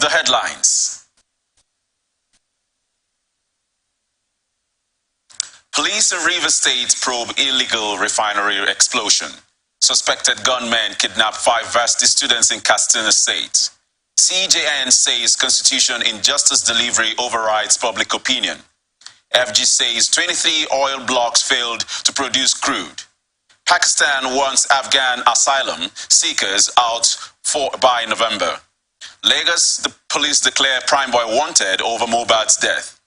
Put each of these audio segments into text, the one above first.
the headlines. Police in Rivers State probe illegal refinery explosion. Suspected gunmen kidnap 5 varsity students in Katsina State. CJN says Constitution injustice delivery overrides public opinion. FG says 23 oil blocks failed to produce crude. Pakistan wants Afghan asylum seekers out by November. Lagos, the police declare prime boy wanted over Mohbad's death.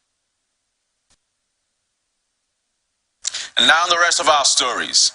And now the rest of our stories.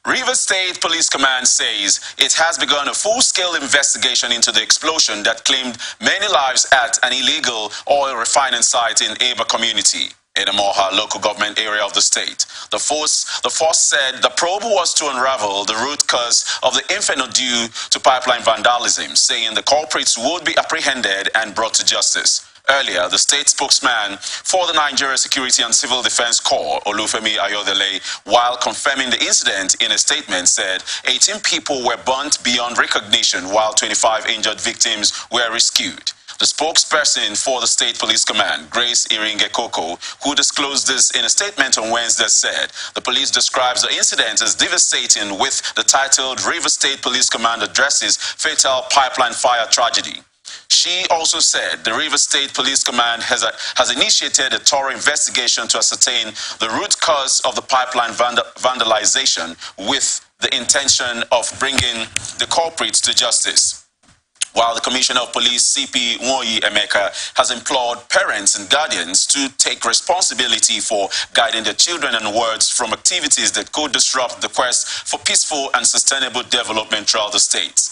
Rivers State Police Command says it has begun a full-scale investigation into the explosion that claimed many lives at an illegal oil refining site in Aba community in the Moha local government area of the state. The force said the probe was to unravel the root cause of the inferno due to pipeline vandalism, saying the culprits would be apprehended and brought to justice. Earlier, the state spokesman for the Nigeria Security and Civil Defense Corps, Olufemi Ayodele, while confirming the incident in a statement, said 18 people were burnt beyond recognition while 25 injured victims were rescued. The spokesperson for the State Police Command, Grace Iringekoko, who disclosed this in a statement on Wednesday, said the police describes the incident as devastating, with the titled River State Police Command addresses fatal pipeline fire tragedy. She also said the Rivers State Police Command has initiated a thorough investigation to ascertain the root cause of the pipeline vandalization with the intention of bringing the culprits to justice. While the Commissioner of Police, CP Nwoyi Emeka, has implored parents and guardians to take responsibility for guiding their children and wards from activities that could disrupt the quest for peaceful and sustainable development throughout the state.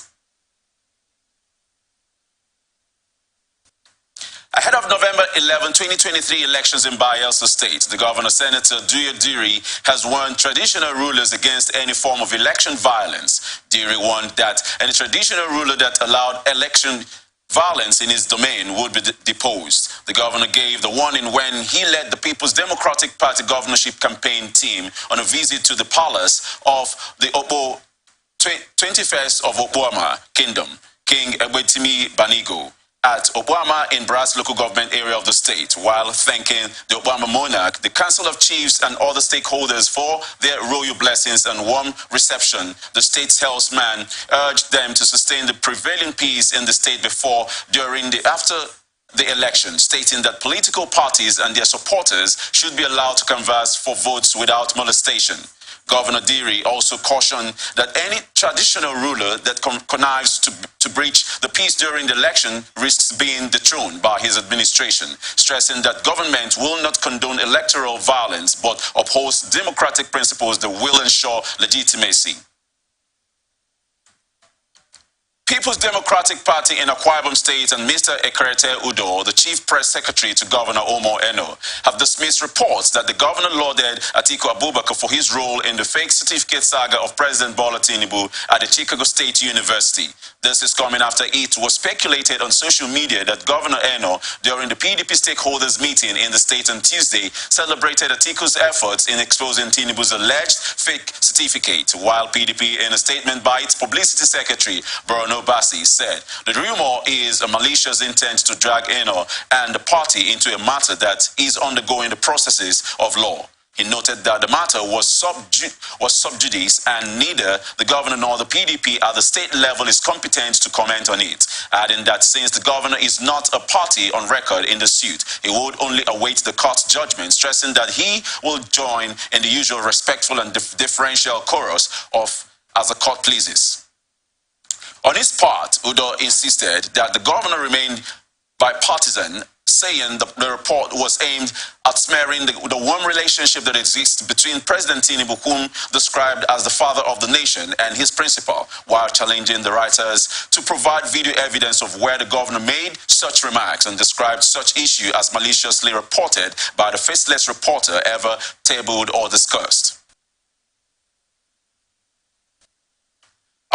Ahead of November 11, 2023 elections in Bayelsa State, the Governor Senator Duya Diri has warned traditional rulers against any form of election violence. Diri warned that any traditional ruler that allowed election violence in his domain would be deposed. The governor gave the warning when he led the People's Democratic Party governorship campaign team on a visit to the palace of the 21st of Obuama Kingdom, King Ebwetimi Banigo, at Obama in Brass local government area of the state, while thanking the Obama monarch, the Council of Chiefs and other stakeholders for their royal blessings and warm reception. The state's helmsman urged them to sustain the prevailing peace in the state before, during, after the election, stating that political parties and their supporters should be allowed to canvass for votes without molestation. Governor Diri also cautioned that any traditional ruler that connives to breach the peace during the election risks being dethroned by his administration, stressing that government will not condone electoral violence but upholds democratic principles that will ensure legitimacy. People's Democratic Party in Akwa Ibom State and Mr. Ekerete Udo, the Chief Press Secretary to Governor Omo Eno, have dismissed reports that the governor lauded Atiku Abubakar for his role in the fake certificate saga of President Bola Tinubu at the Chicago State University. This is coming after it was speculated on social media that Governor Eno, during the PDP stakeholders meeting in the state on Tuesday, celebrated Atiku's efforts in exposing Tinubu's alleged fake certificate, while PDP, in a statement by its publicity secretary, Bruno Bassi, said the rumor is a malicious intent to drag Eno and the party into a matter that is undergoing the processes of law. He noted that the matter was sub judice and neither the governor nor the PDP at the state level is competent to comment on it, adding that since the governor is not a party on record in the suit, he would only await the court's judgment, stressing that he will join in the usual respectful and differential chorus of as the court pleases. On his part, Udo insisted that the governor remained bipartisan, saying the report was aimed at smearing the warm relationship that exists between President Tinubu, whom described as the father of the nation, and his principal, while challenging the writers to provide video evidence of where the governor made such remarks and described such issue as maliciously reported by the faceless reporter ever tabled or discussed.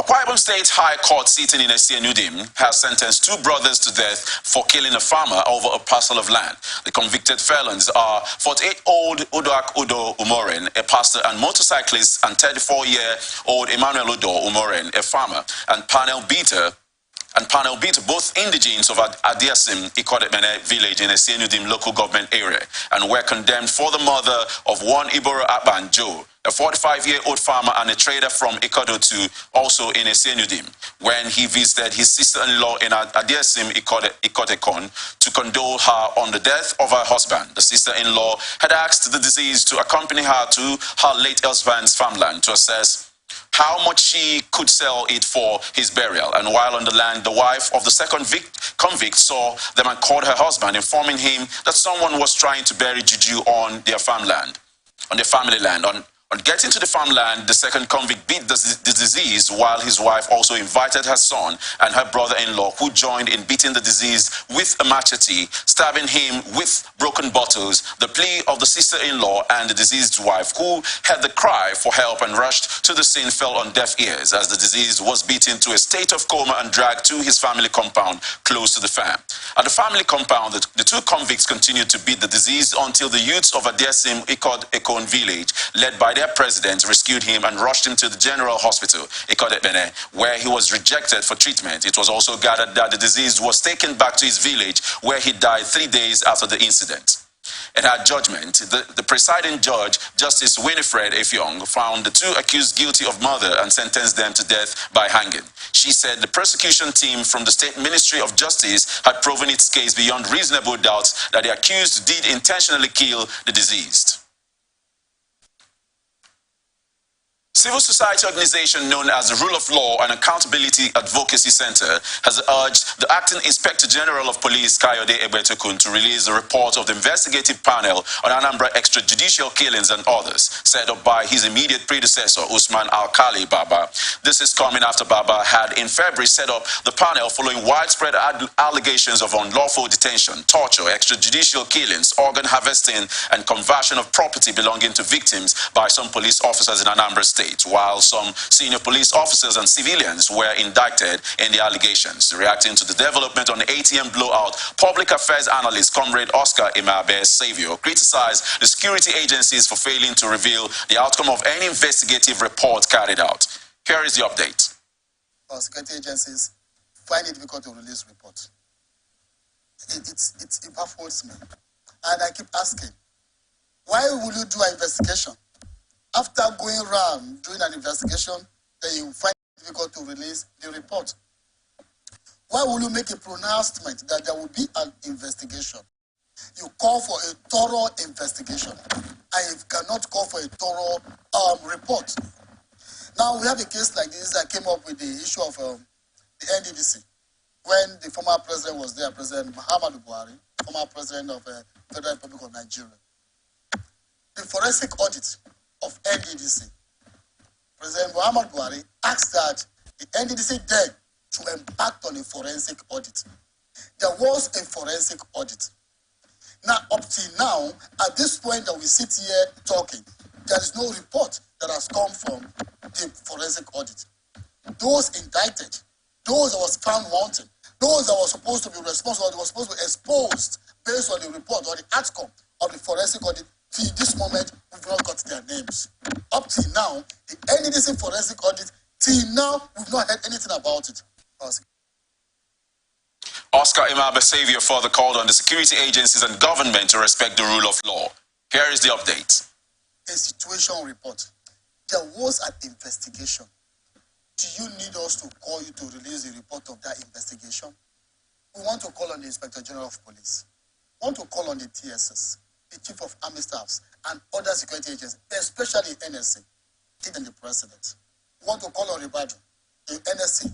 Akwa Ibom State High Court sitting in Esianudim has sentenced two brothers to death for killing a farmer over a parcel of land. The convicted felons are 48-year-old Udoak Udo Umoren, a pastor and motorcyclist, and 34-year-old Emmanuel Udo Umoren, a farmer and panel beater, both indigenes of Adiasim Ikodemene village in a Esianudim local government area, and were condemned for the murder of one Iboro Aban Joe, a 45-year-old farmer and a trader from Ikodo to also in Esianudim, when he visited his sister-in-law in Adiasim Ikotekon to condole her on the death of her husband. The sister-in-law had asked the deceased to accompany her to her late husband's farmland to assess how much she could sell it for his burial. And while on the land, the wife of the second convict saw them and called her husband, informing him that someone was trying to bury juju on their farmland, on their family land. On getting to the farmland, the second convict beat the deceased, while his wife also invited her son and her brother-in-law, who joined in beating the deceased with a machete, stabbing him with broken bottles. The plea of the sister-in-law and the deceased's wife, who heard the cry for help and rushed to the scene, fell on deaf ears as the deceased was beaten to a state of coma and dragged to his family compound close to the farm. At the family compound, the two convicts continued to beat the deceased until the youths of Adesim Ekon village, led by their president, rescued him and rushed him to the general hospital, Ikodebene, where he was rejected for treatment. It was also gathered that the deceased was taken back to his village, where he died 3 days after the incident. In her judgment, the presiding judge, Justice Winifred Effiong, found the two accused guilty of murder and sentenced them to death by hanging. She said the prosecution team from the State Ministry of Justice had proven its case beyond reasonable doubt that the accused did intentionally kill the deceased. Civil society organization known as the Rule of Law and Accountability Advocacy Center has urged the Acting Inspector General of Police, Kayode Egbetokun, to release the report of the investigative panel on Anambra extrajudicial killings and others, set up by his immediate predecessor, Usman Alkali Baba. This is coming after Baba had in February set up the panel following widespread allegations of unlawful detention, torture, extrajudicial killings, organ harvesting, and conversion of property belonging to victims by some police officers in Anambra State, while some senior police officers and civilians were indicted in the allegations. Reacting to the development on the ATM blowout, public affairs analyst Comrade Oscar Imabe Savio criticized the security agencies for failing to reveal the outcome of any investigative report carried out. Here is the update. Our security agencies find it difficult to release reports. It baffles me. And I keep asking, why will you do an investigation? After going around doing an investigation, then you find it difficult to release the report. Why will you make a pronouncement that there will be an investigation? You call for a thorough investigation, and you cannot call for a thorough report. Now, we have a case like this that came up with the issue of the NDDC. When the former president was there, President Muhammadu Buhari, former president of the Federal Republic of Nigeria. The forensic audit of NDDC, President Muhammadu Buhari asked that the NDDC then to embark on a forensic audit. There was a forensic audit. Now, up till now, at this point that we sit here talking, there is no report that has come from the forensic audit. Those indicted, those that was found wanting, those that were supposed to be responsible, that were supposed to be exposed based on the report or the outcome of the forensic audit, till this moment, we've not got their names. Up till now, the NDDC forensic audit, till now, we've not heard anything about it. Oscar Imabe Saviour further called on the security agencies and government to respect the rule of law. Here is the update. A situation report. There was an investigation. Do you need us to call you to release the report of that investigation? We want to call on the Inspector General of Police. We want to call on the TSS, the Chief of Army Staffs, and other security agencies, especially NSC, even the President. We want to call on Ribadu, the NSC,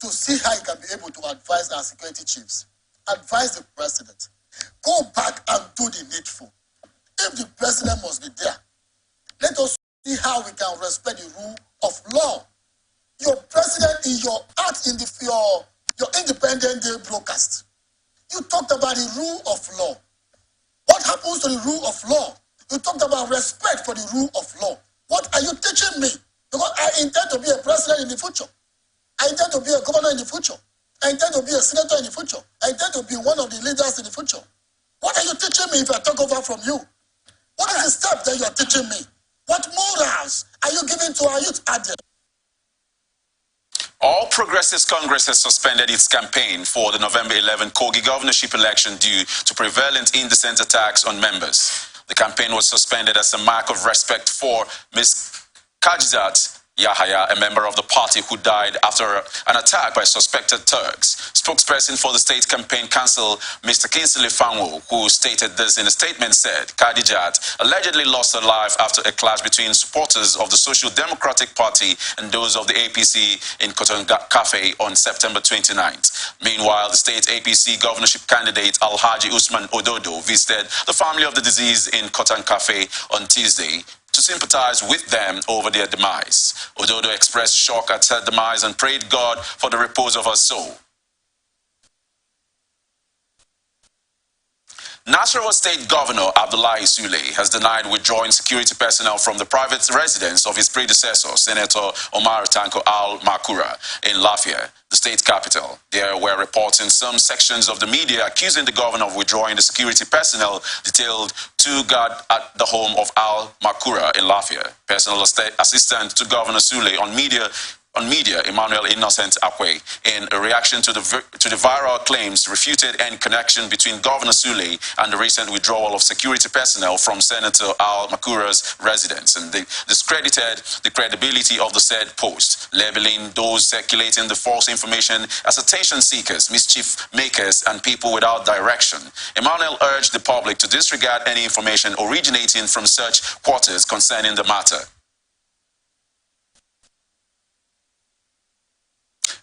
to see how he can be able to advise our security chiefs, advise the President, go back and do the needful. If the President must be there, let us see how we can respect the rule of law. Your President, in your act, in your Independent Day broadcast, you talked about the rule of law. What happens to the rule of law? You talked about respect for the rule of law. What are you teaching me? Because I intend to be a president in the future. I intend to be a governor in the future. I intend to be a senator in the future. I intend to be one of the leaders in the future. What are you teaching me if I take over from you? What is the step that you are teaching me? What morals are you giving to our youth out there? All Progressives Congress has suspended its campaign for the November 11 Kogi governorship election due to prevalent indecent attacks on members. The campaign was suspended as a mark of respect for Ms. Kajizat Yahaya, a member of the party who died after an attack by suspected thugs. Spokesperson for the state campaign council, Mr. Kinsley Fanwo, who stated this in a statement, said Kadijat allegedly lost her life after a clash between supporters of the Social Democratic Party and those of the APC in Cotton Cafe on September 29th. Meanwhile, the state APC governorship candidate Alhaji Usman Ododo visited the family of the deceased in Cotton Cafe on Tuesday to sympathize with them over their demise. Ododo expressed shock at her demise and prayed God for the repose of her soul. Nasarawa State Governor Abdullahi Sule has denied withdrawing security personnel from the private residence of his predecessor, Senator Omar Tanko Al-Makura, in Lafia, the state capital. There were reports in some sections of the media accusing the governor of withdrawing the security personnel detailed to guard at the home of Al-Makura in Lafia. Personal assistant to Governor Sule on media, Emmanuel Innocent Akwe, in a reaction to the viral claims, refuted any connection between Governor Sule and the recent withdrawal of security personnel from Senator Al Makura's residence, and they discredited the credibility of the said post, labeling those circulating the false information as attention seekers, mischief makers, and people without direction. Emmanuel urged the public to disregard any information originating from such quarters concerning the matter.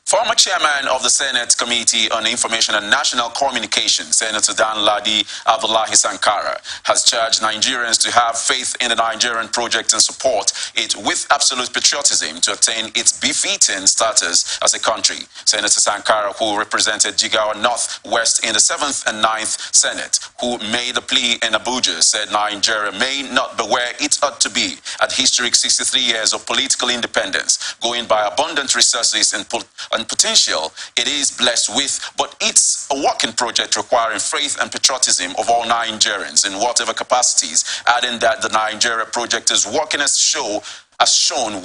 Former chairman of the Senate Committee on Information and National Communication, Senator Dan Ladi Abdullahi Sankara, has charged Nigerians to have faith in the Nigerian project and support it with absolute patriotism to attain its befitting status as a country. Senator Sankara, who represented Jigawa North West in the 7th and 9th Senate, who made the plea in Abuja, said Nigeria may not be where it ought to be at historic 63 years of political independence, going by abundant resources and potential it is blessed with, but it's a working project requiring faith and patriotism of all Nigerians in whatever capacities, adding that the Nigeria project is working as shown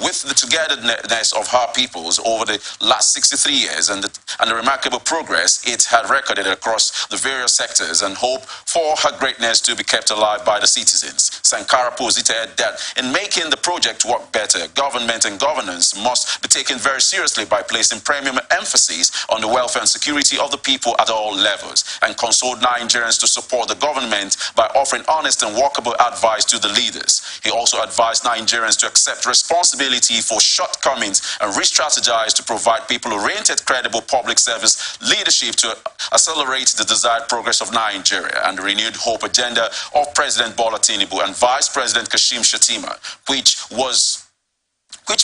with the togetherness of our peoples over the last 63 years and the remarkable progress it had recorded across the various sectors, and hope for her greatness to be kept alive by the citizens. Sankara posited that in making the project work better, government and governance must be taken very seriously by placing premium emphasis on the welfare and security of the people at all levels, and consoled Nigerians to support the government by offering honest and workable advice to the leaders. He also advised Nigerians to accept responsibility for shortcomings and re-strategize to provide people-oriented, credible public service leadership to accelerate the desired progress of Nigeria and the renewed hope agenda of President Bola Tinubu and Vice President Kashim Shettima, which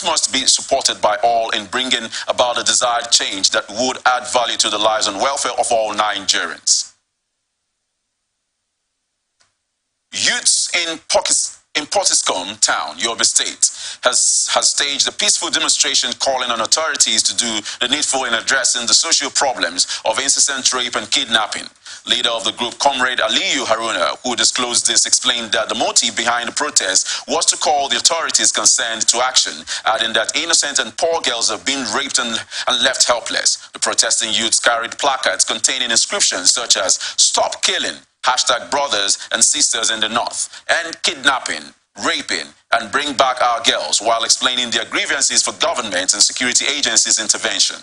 must be supported by all in bringing about a desired change that would add value to the lives and welfare of all Nigerians. Youths in Potiskum town, Yobe State, has staged a peaceful demonstration calling on authorities to do the needful in addressing the social problems of incessant rape and kidnapping. Leader of the group, Comrade Aliyu Haruna, who disclosed this, explained that the motive behind the protest was to call the authorities concerned to action, adding that innocent and poor girls have been raped and left helpless. The protesting youths carried placards containing inscriptions such as "Stop Killing," #brothers and sisters in the north, and kidnapping, raping, and bring back our girls, while explaining their grievances for government and security agencies' intervention.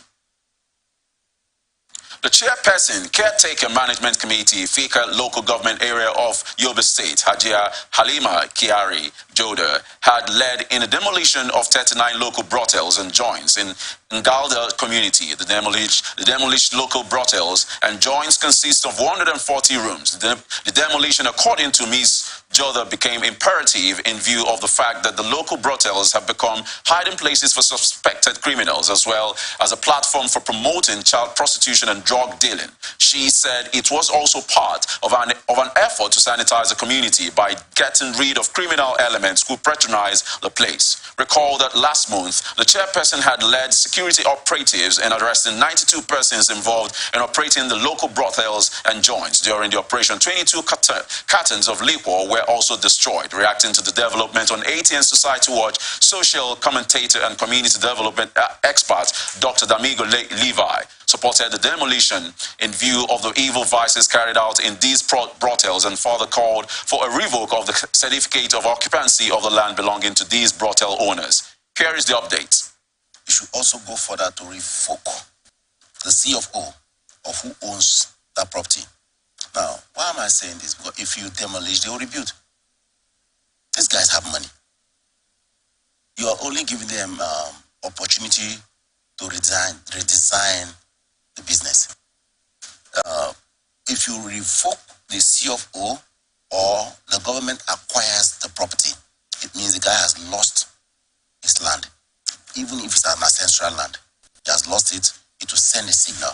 The chairperson, Caretaker Management Committee, Fika Local Government Area of Yobe State, Hajia Halima Kiari Joda, had led in the demolition of 39 local brothels and joints in Ngalda community. The demolished local brothels and joints consist of 140 rooms. The demolition, according to Ms. Jotha became imperative in view of the fact that the local brothels have become hiding places for suspected criminals, as well as a platform for promoting child prostitution and drug dealing. She said it was also part of an effort to sanitize the community by getting rid of criminal elements who patronize the place. Recall that last month, the chairperson had led security operatives in arresting 92 persons involved in operating the local brothels and joints. During the operation, 22 cartons of liquor were also destroyed. Reacting to the development on ATN Society Watch, social commentator and community development expert Dr. D'Amigo Levi supported the demolition in view of the evil vices carried out in these brothels and further called for a revoke of the certificate of occupancy of the land belonging to these brothel owners. Here is the update. You should also go further to revoke the CFO of who owns that property. Now, why am I saying this? Because if you demolish, they will rebuild. These guys have money. You are only giving them opportunity to redesign the business. If you revoke the CFO or the government acquires the property, it means the guy has lost his land. Even if it's an ancestral land, he has lost it. It will send a signal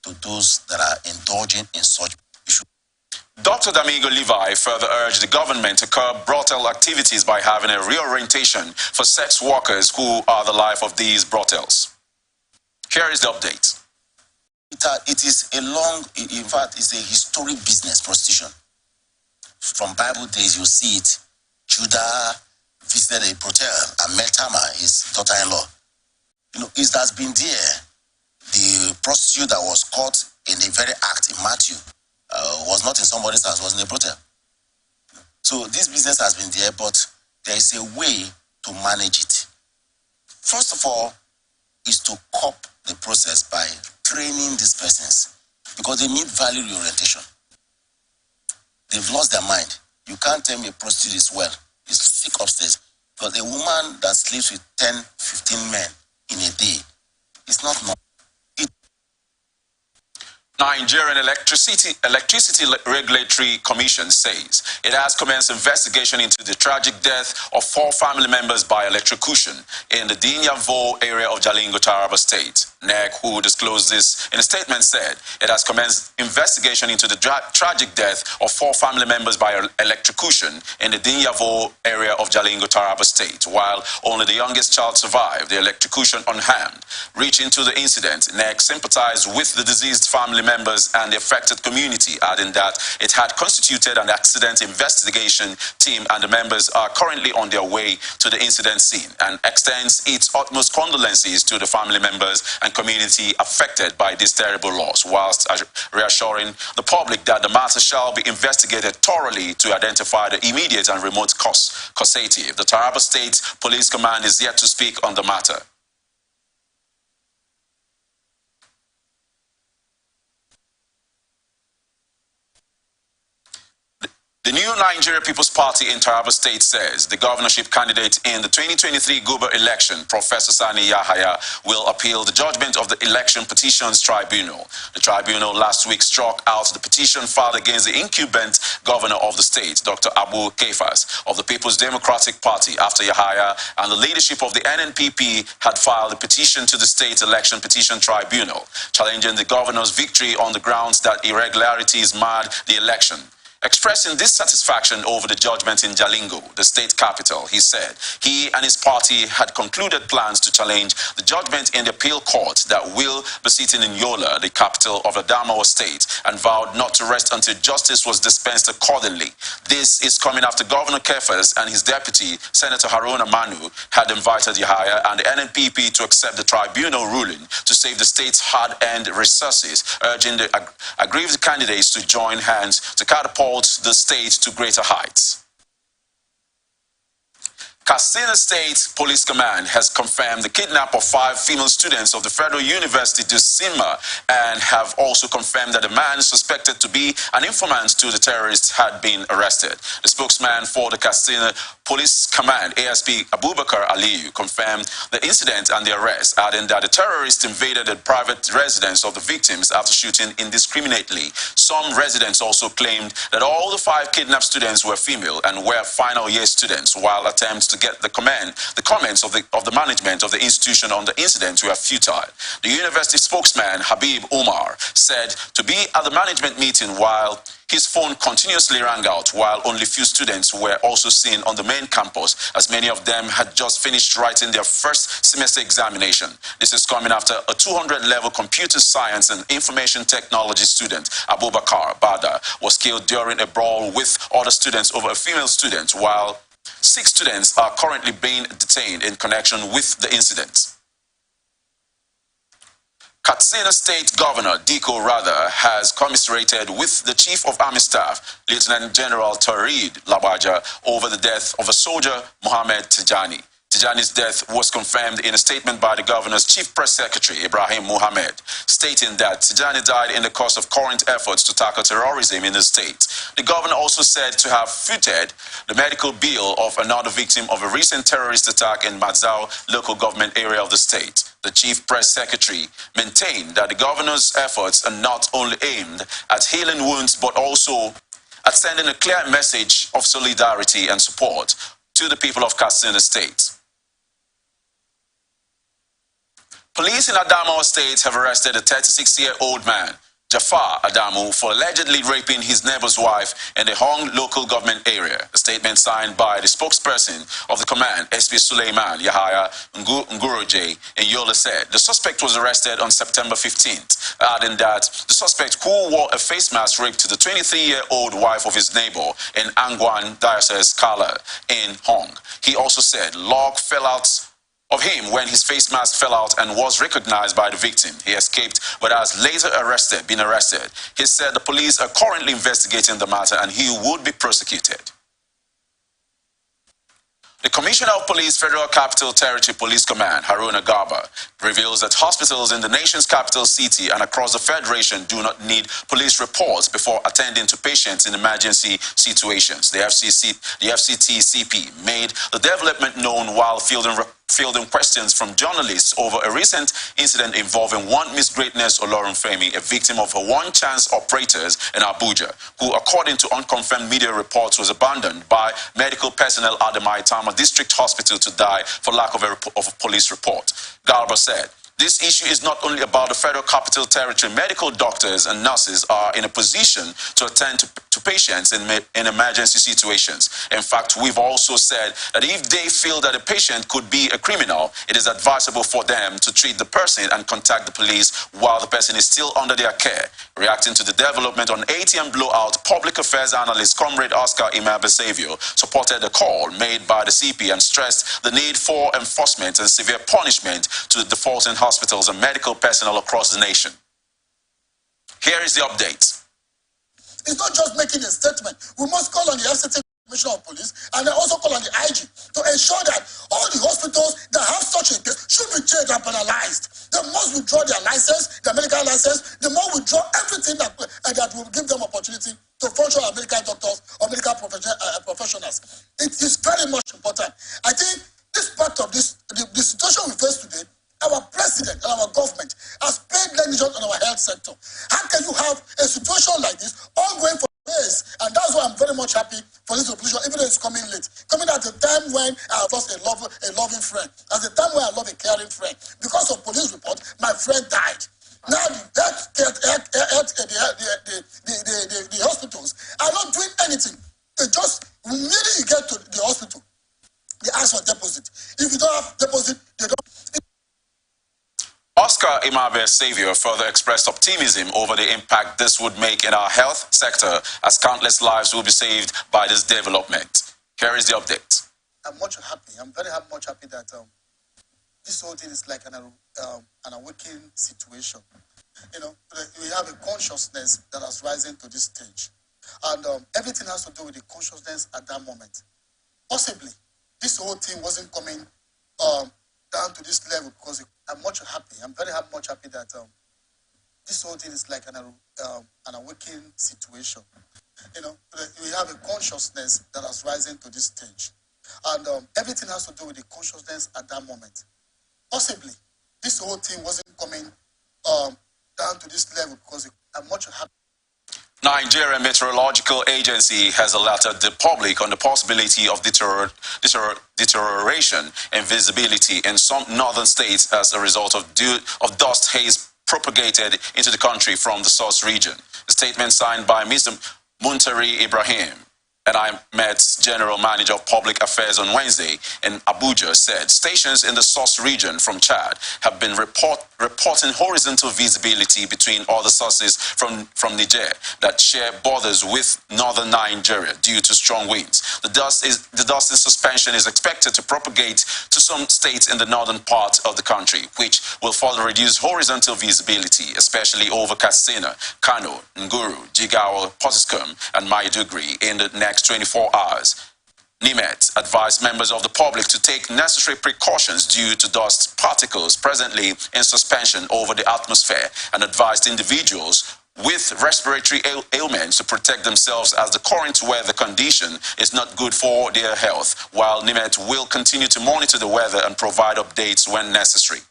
to those that are indulging in such issues. Dr. D'Amigo Levi further urged the government to curb brothel activities by having a reorientation for sex workers who are the life of these brothels. Here is the update. It is in fact, it's a historic business, prostitution. From Bible days, you see it. Judah visited a brothel and met Tamar, his daughter-in-law. It has been there. The prostitute that was caught in the very act in Matthew was not in somebody's house, was in a brothel. So this business has been there, but there is a way to manage it. First of all, is to cop the process by training these persons, because they need value orientation. They've lost their mind. You can't tell me a prostitute is well, is sick upstairs, because a woman that sleeps with 10, 15 men in a day is not normal. Nigerian Electricity Regulatory Commission says it has commenced investigation into the tragic death of 4 family members by electrocution in the Dinyavo area of Jalingo, Taraba State. NEC, who disclosed this in a statement, said it has commenced investigation into the tragic death of 4 family members by electrocution in the Dinyavo area of Jalingo, Taraba State, while only the youngest child survived the electrocution unharmed. Reaching to the incident, NEC sympathized with the deceased family members and the affected community, adding that it had constituted an accident investigation team and the members are currently on their way to the incident scene, and extends its utmost condolences to the family members and community affected by this terrible loss, whilst reassuring the public that the matter shall be investigated thoroughly to identify the immediate and remote causative. The Taraba State Police Command is yet to speak on the matter. The new Nigeria People's Party in Taraba State says the governorship candidate in the 2023 Guber election, Professor Sani Yahaya, will appeal the judgment of the Election Petitions Tribunal. The tribunal last week struck out the petition filed against the incumbent governor of the state, Dr. Abu Kefas, of the People's Democratic Party, after Yahaya and the leadership of the NNPP had filed a petition to the State Election Petition Tribunal, challenging the governor's victory on the grounds that irregularities marred the election. Expressing dissatisfaction over the judgment in Jalingo, the state capital, he said he and his party had concluded plans to challenge the judgment in the appeal court that will be sitting in Yola, the capital of Adamawa State, and vowed not to rest until justice was dispensed accordingly. This is coming after Governor Kefas and his deputy, Senator Haruna Manu, had invited Yahaya and the NNPP to accept the tribunal ruling to save the state's hard-earned resources, urging the aggrieved candidates to join hands to catapult the state to greater heights. Katsina State Police Command has confirmed the kidnap of 5 female students of the Federal University Dusinma and have also confirmed that the man suspected to be an informant to the terrorists had been arrested. The spokesman for the Katsina Police Command, ASP Abubakar Aliyu, confirmed the incident and the arrest, adding that the terrorists invaded the private residence of the victims after shooting indiscriminately. Some residents also claimed that all the 5 kidnapped students were female and were final year students, while attempts to get the comments of the management of the institution on the incident were futile. The university spokesman, Habib Umar, said to be at the management meeting while his phone continuously rang out, while only few students were also seen on the main campus, as many of them had just finished writing their first semester examination. This is coming after a 200-level computer science and information technology student, Abubakar Bada, was killed during a brawl with other students over a female student, while 6 students are currently being detained in connection with the incident. Katsina State Governor Diko Rather has commiserated with the Chief of Army Staff, Lieutenant General Tarid Labaja, over the death of a soldier, Mohammed Tijani. Tijani's death was confirmed in a statement by the governor's chief press secretary, Ibrahim Mohammed, stating that Tijani died in the course of current efforts to tackle terrorism in the state. The governor also said to have footed the medical bill of another victim of a recent terrorist attack in Mazao local government area of the state. The chief press secretary maintained that the governor's efforts are not only aimed at healing wounds, but also at sending a clear message of solidarity and support to the people of Katsina State. Police in Adamawa State have arrested a 36-year-old man, Jafar Adamu, for allegedly raping his neighbor's wife in the Hong local government area. A statement signed by the spokesperson of the command, SP Suleiman Yahaya Nguroje in Yola, said the suspect was arrested on September 15th, adding that the suspect, who wore a face mask, raped the 23-year-old wife of his neighbor in Angwan Diocese Kala in Hong. He also said log fell out of him when his face mask fell out and was recognized by the victim. He escaped but has later been arrested. He said the police are currently investigating the matter and he would be prosecuted. The Commissioner of Police, Federal Capital Territory Police Command, Haruna Garba, reveals that hospitals in the nation's capital city and across the Federation do not need police reports before attending to patients in emergency situations. The FCTCP made the development known while fielding questions from journalists over a recent incident involving one Miss Greatness Olorunfemi, a victim of her one-chance operators in Abuja, who, according to unconfirmed media reports, was abandoned by medical personnel at the Maitama District Hospital to die for lack of a police report. Garba said, this issue is not only about the Federal Capital Territory. Medical doctors and nurses are in a position to attend to patients in emergency situations. In fact, we've also said that if they feel that a patient could be a criminal, it is advisable for them to treat the person and contact the police while the person is still under their care. Reacting to the development on ATM blowout, public affairs analyst Comrade Oscar Imabesavio supported the call made by the CP and stressed the need for enforcement and severe punishment to the defaulting hospitals and medical personnel across the nation. Here is the update. It's not just making a statement. We must call on the FCT Commissioner of Police and then also call on the IG to ensure that all the hospitals that have such a case should be jailed and penalized. They must withdraw their license, their medical license. They must withdraw everything that will give them opportunity to function as medical doctors or medical professionals. It is very much important. I think this part of the situation we face today, our president and our government has paid negligence on our health sector. How can you have a situation like this ongoing for days? And that's why I'm very much happy for this resolution, even though it's coming late. Coming at a time when I lost a loving friend, at the time when I lost a caring friend. Because of police report, my friend died. Now the hospitals are not doing anything. They just, immediately you get to the hospital, they ask for deposit. If you don't have deposit, they don't. Oscar Imabesavio further expressed optimism over the impact this would make in our health sector, as countless lives will be saved by this development. Here is the update. I'm much happy. I'm very much happy that this whole thing is like an awakening situation. You know, we have a consciousness that has risen to this stage. And everything has to do with the consciousness at that moment. Possibly, this whole thing wasn't coming down to this level because I'm much happy. I'm very much happy that this whole thing is like an awakening situation. You know, we have a consciousness that has risen to this stage. And everything has to do with the consciousness at that moment. Possibly, this whole thing wasn't coming down to this level because I'm much happy. Nigeria Meteorological Agency has alerted the public on the possibility of deterioration in visibility in some northern states as a result of dust haze propagated into the country from the source region. The statement signed by Mr. Muntari Ibrahim, and I met General Manager of Public Affairs on Wednesday in Abuja, said stations in the source region from Chad have been reporting horizontal visibility between other sources from Niger that share borders with northern Nigeria due to strong winds. The dust in suspension is expected to propagate to some states in the northern part of the country, which will further reduce horizontal visibility, especially over Katsina, Kano, Nguru, Jigawa, Potiskum, and Maiduguri in the next 24 hours. NIMET advised members of the public to take necessary precautions due to dust particles presently in suspension over the atmosphere and advised individuals with respiratory ailments to protect themselves as the current weather condition is not good for their health, while NIMET will continue to monitor the weather and provide updates when necessary.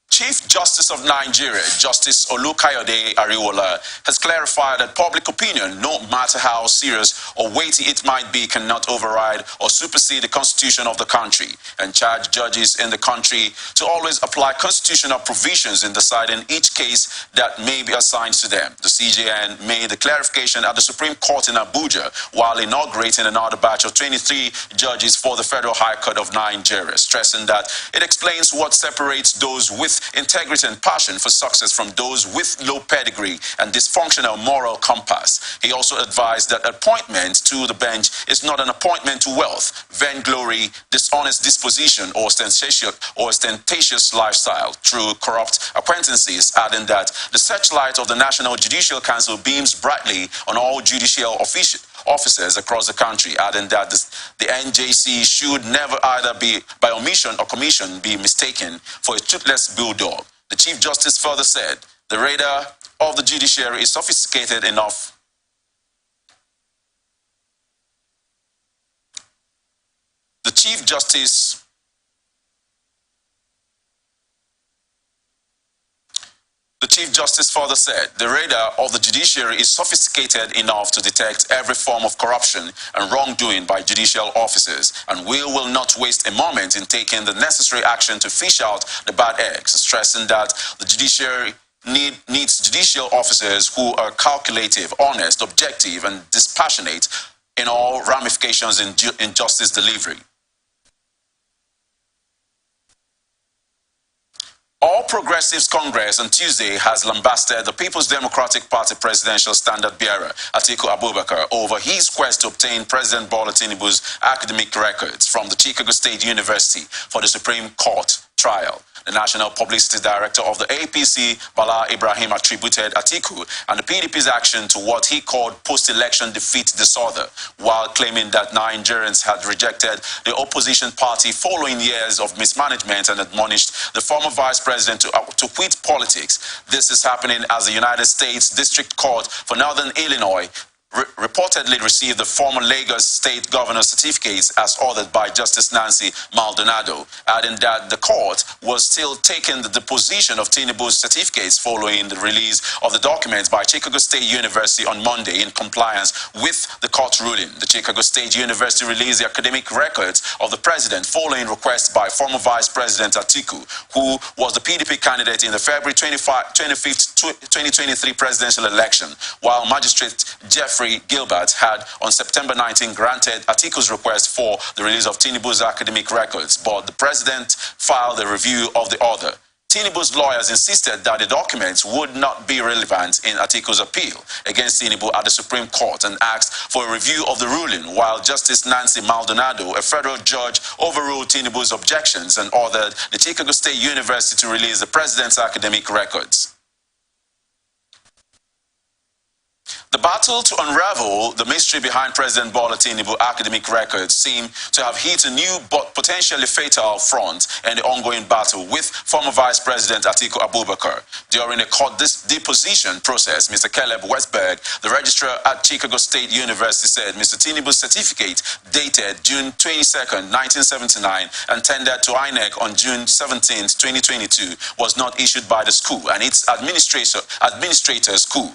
Chief Justice of Nigeria, Justice Olukayode Ariwola, has clarified that public opinion, no matter how serious or weighty it might be, cannot override or supersede the constitution of the country, and charged judges in the country to always apply constitutional provisions in deciding each case that may be assigned to them. The CJN made the clarification at the Supreme Court in Abuja while inaugurating another batch of 23 judges for the Federal High Court of Nigeria, stressing that it explains what separates those with integrity and passion for success from those with low pedigree and dysfunctional moral compass. He also advised that appointment to the bench is not an appointment to wealth, vainglory, dishonest disposition, or ostentatious lifestyle through corrupt acquaintances, adding that the searchlight of the National Judicial Council beams brightly on all judicial officers across the country, adding that the NJC should never either be by omission or commission be mistaken for a toothless bulldog. The Chief Justice further said, the radar of the judiciary is sophisticated enough. The Chief Justice further said, the radar of the judiciary is sophisticated enough to detect every form of corruption and wrongdoing by judicial officers, and we will not waste a moment in taking the necessary action to fish out the bad eggs, stressing that the judiciary needs judicial officers who are calculative, honest, objective, and dispassionate in all ramifications in justice delivery. All Progressives Congress on Tuesday has lambasted the People's Democratic Party presidential standard bearer, Atiku Abubakar, over his quest to obtain President Bola Tinubu's academic records from the Chicago State University for the Supreme Court trial. The National Publicity Director of the APC, Bala Ibrahim, attributed Atiku and the PDP's action to what he called post-election defeat disorder, while claiming that Nigerians had rejected the opposition party following years of mismanagement and admonished the former vice president to quit politics. This is happening as the United States District Court for Northern Illinois reportedly received the former Lagos State Governor's certificates as ordered by Justice Nancy Maldonado, adding that the court was still taking the deposition of Tinubu's certificates following the release of the documents by Chicago State University on Monday in compliance with the court ruling. The Chicago State University released the academic records of the president following requests by former Vice President Atiku, who was the PDP candidate in the February 25th, 2023 presidential election, while Magistrate Jeffrey Gilbert had on September 19 granted Atiku's request for the release of Tinubu's academic records, but the president filed a review of the order. Tinubu's lawyers insisted that the documents would not be relevant in Atiku's appeal against Tinubu at the Supreme Court and asked for a review of the ruling, while Justice Nancy Maldonado, a federal judge, overruled Tinubu's objections and ordered the Chicago State University to release the president's academic records. The battle to unravel the mystery behind President Bola Tinubu's academic records seemed to have hit a new but potentially fatal front in the ongoing battle with former Vice President Atiku Abubakar. During a court deposition process, Mr. Caleb Westberg, the registrar at Chicago State University, said Mr. Tinubu's certificate dated June 22nd, 1979 and tendered to INEC on June 17, 2022 was not issued by the school and its administrators could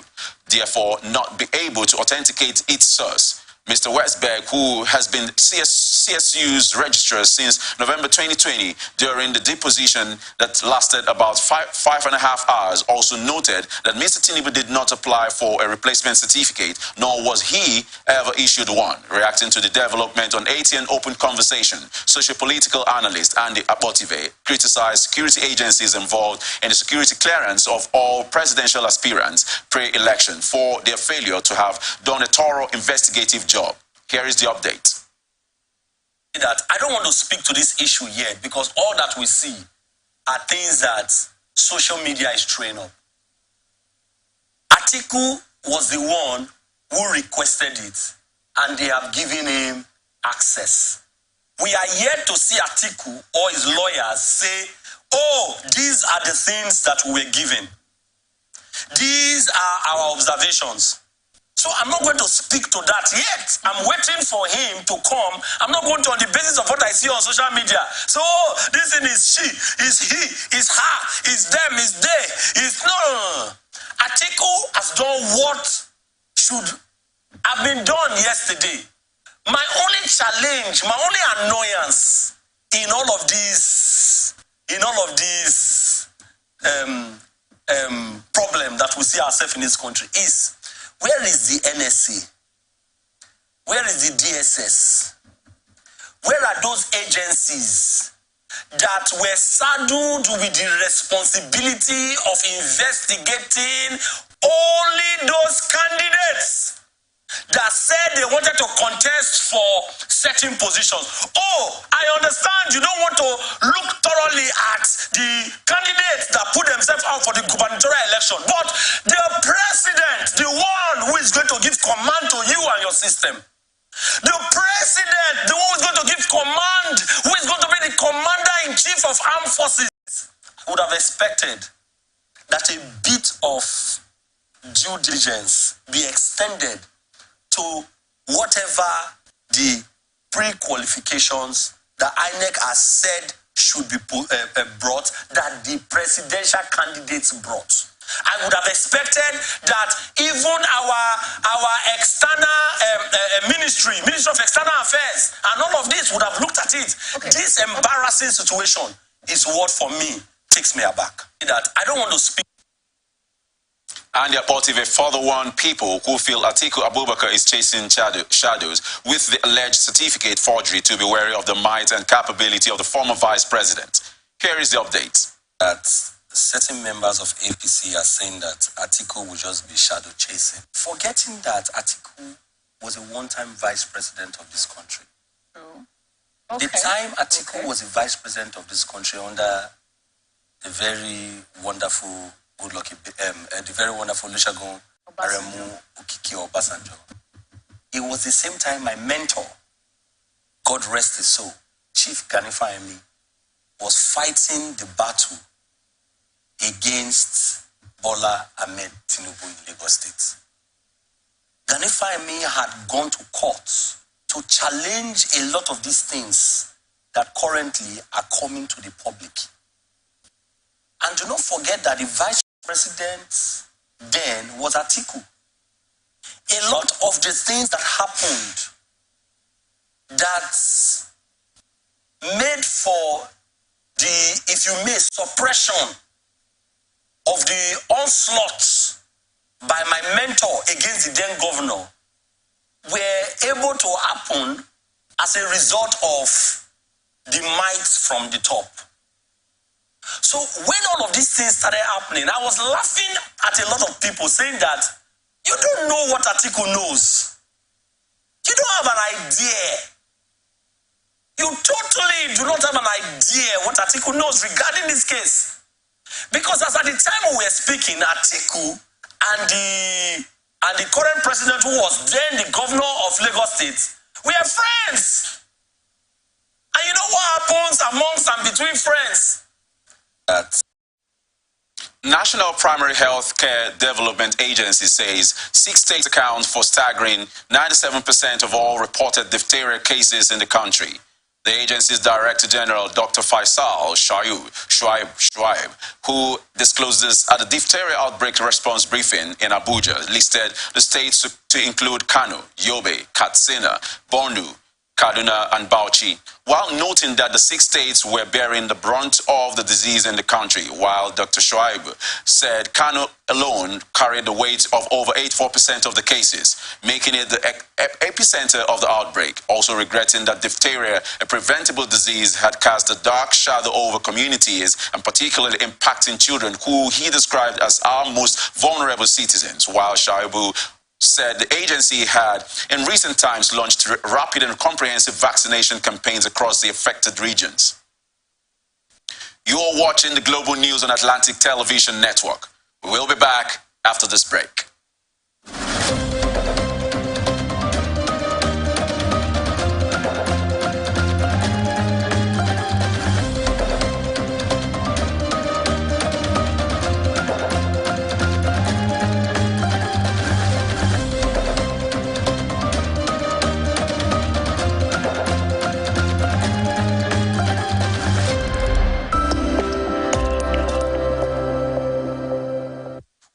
therefore not be able to authenticate its source. Mr. Westberg, who has been CSU's registrar since November 2020, during the deposition that lasted about five and a half hours, also noted that Mr. Tinubu did not apply for a replacement certificate, nor was he ever issued one. Reacting to the development on ATN Open Conversation, socio-political analyst Andy Abotive criticized security agencies involved in the security clearance of all presidential aspirants pre-election for their failure to have done a thorough investigative job. Here is the update. That I don't want to speak to this issue yet because all that we see are things that social media is throwing up. Atiku was the one who requested it and they have given him access. We are yet to see Atiku or his lawyers say, oh, these are the things that we were given. These are our observations. So I'm not going to speak to that yet. I'm waiting for him to come. I'm not going to on the basis of what I see on social media. So this thing is she, is he, is her, is them, is they, is no. Atiku has done what should have been done yesterday. My only challenge, my only annoyance in all of this, problem that we see ourselves in this country is, where is the NSA? Where is the DSS? Where are those agencies that were saddled with the responsibility of investigating only those candidates that said they wanted to contest for certain positions? Oh, I understand you don't want to look thoroughly at the candidates that put themselves out for the gubernatorial election, but the president, the one who is going to give command to you and your system, the president, the one who is going to give command, who is going to be the commander-in-chief of armed forces, would have expected that a bit of due diligence be extended to whatever the pre-qualifications that INEC has said should be brought, that the presidential candidates brought. I would have expected that even our external Ministry of External Affairs and all of this would have looked at it. Okay. This embarrassing situation is what for me takes me aback. That I don't want to speak. And the Apotive further warned people who feel Atiku Abubakar is chasing shadows with the alleged certificate forgery to be wary of the might and capability of the former vice president. Here is the update. That certain members of APC are saying that Atiku will just be shadow chasing, forgetting that Atiku was a one-time vice president of this country. Okay. The time Atiku was a vice president of this country under the very wonderful the very wonderful Olusegun Aremu Okiki Obasanjo. It was the same time my mentor, God rest his soul, Chief Gani Fahimi, was fighting the battle against Bola Ahmed Tinubu in Lagos State. Gani Fahimi had gone to court to challenge a lot of these things that currently are coming to the public. And do not forget that the vice president then was Atiku. A lot of the things that happened that made for the, if you may, suppression of the onslaught by my mentor against the then governor were able to happen as a result of the might from the top. So when all of these things started happening, I was laughing at a lot of people saying that you don't know what Atiku knows. You don't have an idea. You totally do not have an idea what Atiku knows regarding this case. Because as at the time we were speaking, Atiku and and the current president, who was then the governor of Lagos State, we are friends. And you know what happens amongst and between friends? National Primary Health Care Development Agency says 6 states account for staggering 97% of all reported diphtheria cases in the country. The agency's Director General, Dr. Faisal Shuaib, who disclosed this at the diphtheria outbreak response briefing in Abuja, listed the states to include Kano, Yobe, Katsina, Borno, Kaduna, and Bauchi, while noting that the 6 states were bearing the brunt of the disease in the country, while Dr. Shuaib said Kano alone carried the weight of over 84% of the cases, making it the epicenter of the outbreak, also regretting that diphtheria, a preventable disease, had cast a dark shadow over communities and particularly impacting children, who he described as our most vulnerable citizens, while Shuaib said the agency had in recent times launched rapid and comprehensive vaccination campaigns across the affected regions. You are watching the Global News on Atlantic Television Network. We will be back after this break.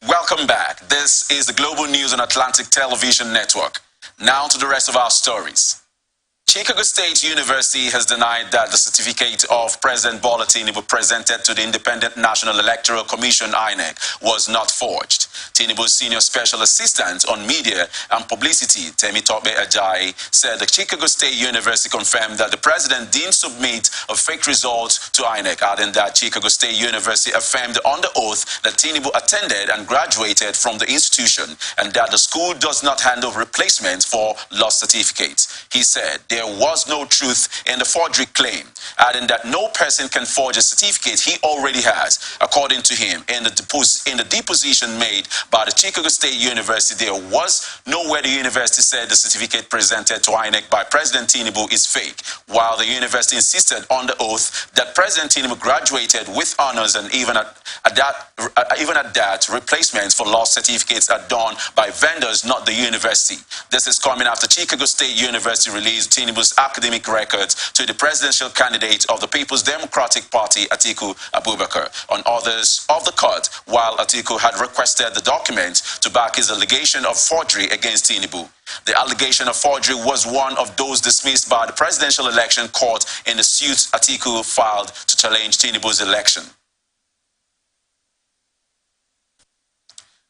Welcome back. This is the Global News on Atlantic Television Network. Now to the rest of our stories. Chicago State University has denied that the certificate of President Bola Tinubu presented to the Independent National Electoral Commission (INEC) was not forged. Tinubu's Senior Special Assistant on Media and Publicity, Temitope Ajayi, said the Chicago State University confirmed that the president didn't submit a fake result to INEC, adding that Chicago State University affirmed under oath that Tinubu attended and graduated from the institution and that the school does not handle replacements for lost certificates. He said there was no truth in the forgery claim, adding that no person can forge a certificate he already has. According to him, in the deposition made by the Chicago State University, there was nowhere the university said the certificate presented to INEC by President Tinubu is fake, while the university insisted on the oath that President Tinubu graduated with honors, and even at that, replacements for lost certificates are done by vendors, not the university. This is coming after Chicago State University released Tinubu's academic records to the presidential candidate of the People's Democratic Party, Atiku Abubakar, on orders of the court, while Atiku had requested the documents to back his allegation of forgery against Tinubu. The allegation of forgery was one of those dismissed by the Presidential Election Court in the suit Atiku filed to challenge Tinubu's election.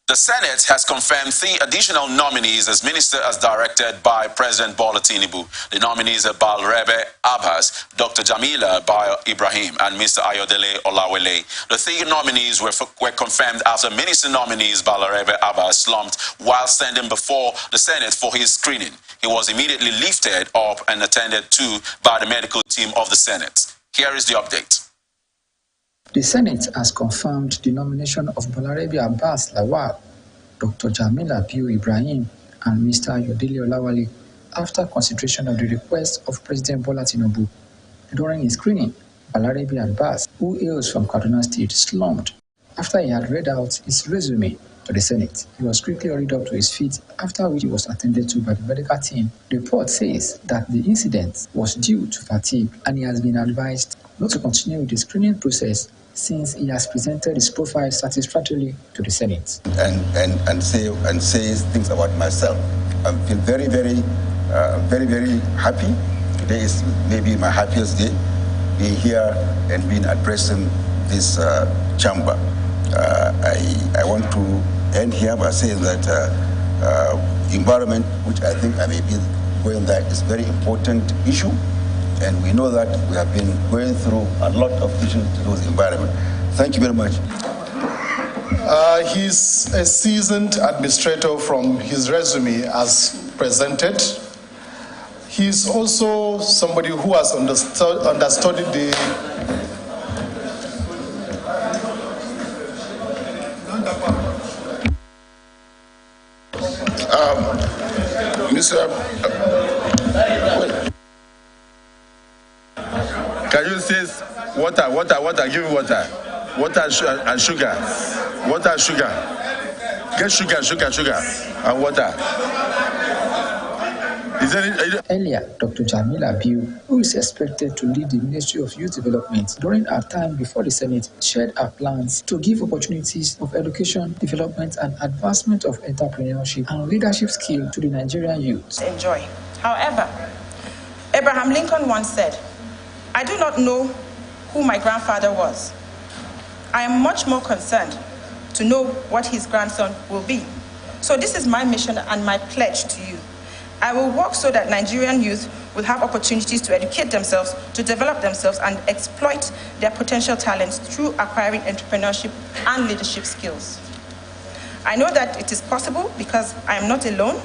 The Senate has confirmed 3 additional nominees as minister as directed by President Bola Tinubu. The nominees are Balarabe Abbas, Dr. Jamila Bayo Ibrahim, and Mr. Ayodele Olawale. The 3 nominees were confirmed after minister nominees Balarabe Abbas slumped while standing before the Senate for his screening. He was immediately lifted up and attended to by the medical team of the Senate. Here is the update. The Senate has confirmed the nomination of Balarabe Abbas Lawal, Dr. Jamila Bayo Ibrahim, and Mr. Ayodele Olawale after consideration of the request of President Bola Tinubu. During his screening, Balarabe Abbas, who hails from Kaduna State, slumped after he had read out his resume to the Senate. He was quickly hurried up to his feet, after which he was attended to by the medical team. The report says that the incident was due to fatigue, and he has been advised not to continue with the screening process since he has presented his profile satisfactorily to the Senate. And says things about myself. I feel very, very happy. Today is maybe my happiest day, being here and being addressing this chamber. I want to end here by saying that the environment, which I think I may be going there, is a very important issue. And we know that we have been going through a lot of issues to do with the environment. Thank you very much. He's a seasoned administrator from his resume as presented. He's also somebody who has understood the Mr. Can you say water, give me water. Water and sugar. Water and sugar. Get sugar, and water. Earlier, Dr. Jamila Biu, who is expected to lead the Ministry of Youth Development during her time before the Senate, shared her plans to give opportunities of education, development, and advancement of entrepreneurship and leadership skill to the Nigerian youth. Enjoy. However, Abraham Lincoln once said, "I do not know who my grandfather was. I am much more concerned to know what his grandson will be." So this is my mission and my pledge to you. I will work so that Nigerian youth will have opportunities to educate themselves, to develop themselves, and exploit their potential talents through acquiring entrepreneurship and leadership skills. I know that it is possible because I am not alone.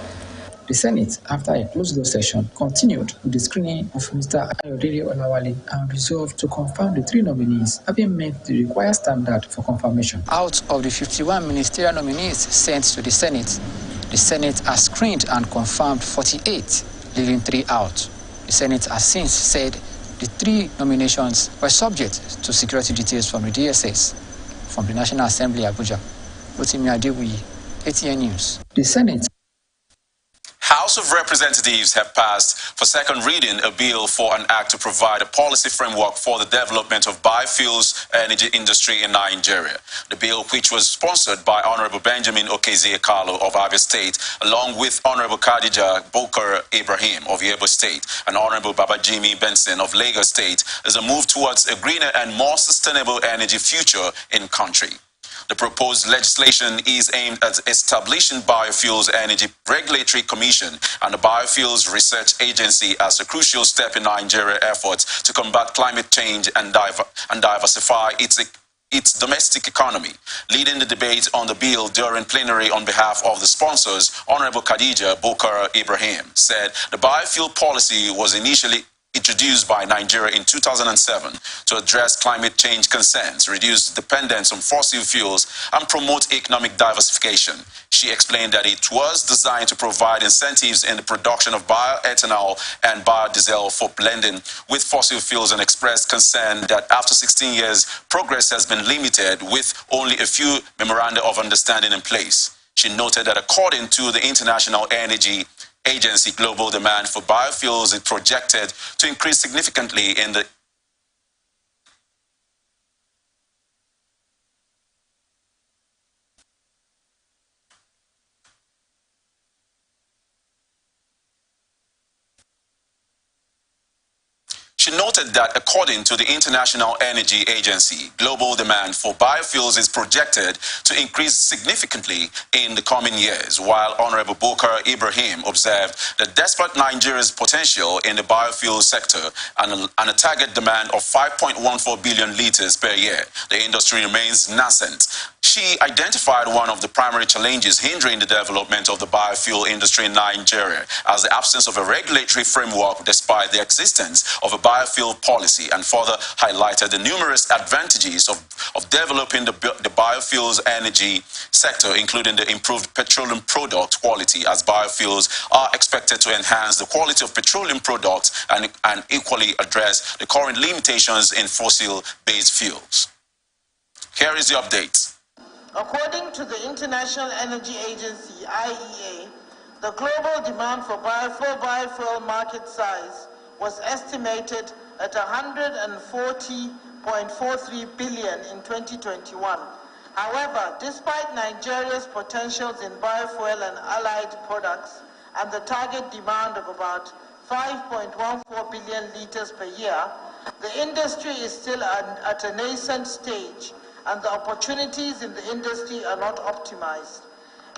The Senate, after a closed-door session, continued with the screening of Mr. Ayodele Olawale and resolved to confirm the 3 nominees having met the required standard for confirmation. Out of the 51 ministerial nominees sent to the Senate has screened and confirmed 48, leaving 3 out. The Senate has since said the 3 nominations were subject to security details from the DSS. From the National Assembly, Abuja, Rotimi Adebuyi, ATN News. The Senate House of Representatives have passed for second reading a bill for an act to provide a policy framework for the development of biofuels energy industry in Nigeria. The bill, which was sponsored by Honorable Benjamin Okezie-Kalu of Abia State, along with Honorable Khadija Bokar Ibrahim of Yobe State and Honorable Babajimi Benson of Lagos State, is a move towards a greener and more sustainable energy future in country. The proposed legislation is aimed at establishing Biofuels Energy Regulatory Commission and the Biofuels Research Agency as a crucial step in Nigeria's efforts to combat climate change and diversify its domestic economy. Leading the debate on the bill during plenary on behalf of the sponsors, Honorable Khadija Bokar Ibrahim said the biofuel policy was initially introduced by Nigeria in 2007 to address climate change concerns, reduce dependence on fossil fuels, and promote economic diversification. She explained that it was designed to provide incentives in the production of bioethanol and biodiesel for blending with fossil fuels, and expressed concern that after 16 years, progress has been limited with only a few memoranda of understanding in place. She noted that according to the International Energy Agency, global demand for biofuels is projected to increase significantly in the She noted that according to the International Energy Agency, global demand for biofuels is projected to increase significantly in the coming years, while Honorable Bokar Ibrahim observed that despite Nigeria's potential in the biofuel sector and a target demand of 5.14 billion liters per year, the industry remains nascent. She identified one of the primary challenges hindering the development of the biofuel industry in Nigeria as the absence of a regulatory framework despite the existence of a biofuel policy, and further highlighted the numerous advantages of developing the biofuels energy sector, including the improved petroleum product quality, as biofuels are expected to enhance the quality of petroleum products and equally address the current limitations in fossil-based fuels. Here is the update. According to the International Energy Agency, IEA, the global demand for biofuel market size was estimated at 140.43 billion in 2021. However, despite Nigeria's potentials in biofuel and allied products and the target demand of about 5.14 billion liters per year, the industry is still at a nascent stage, and the opportunities in the industry are not optimized.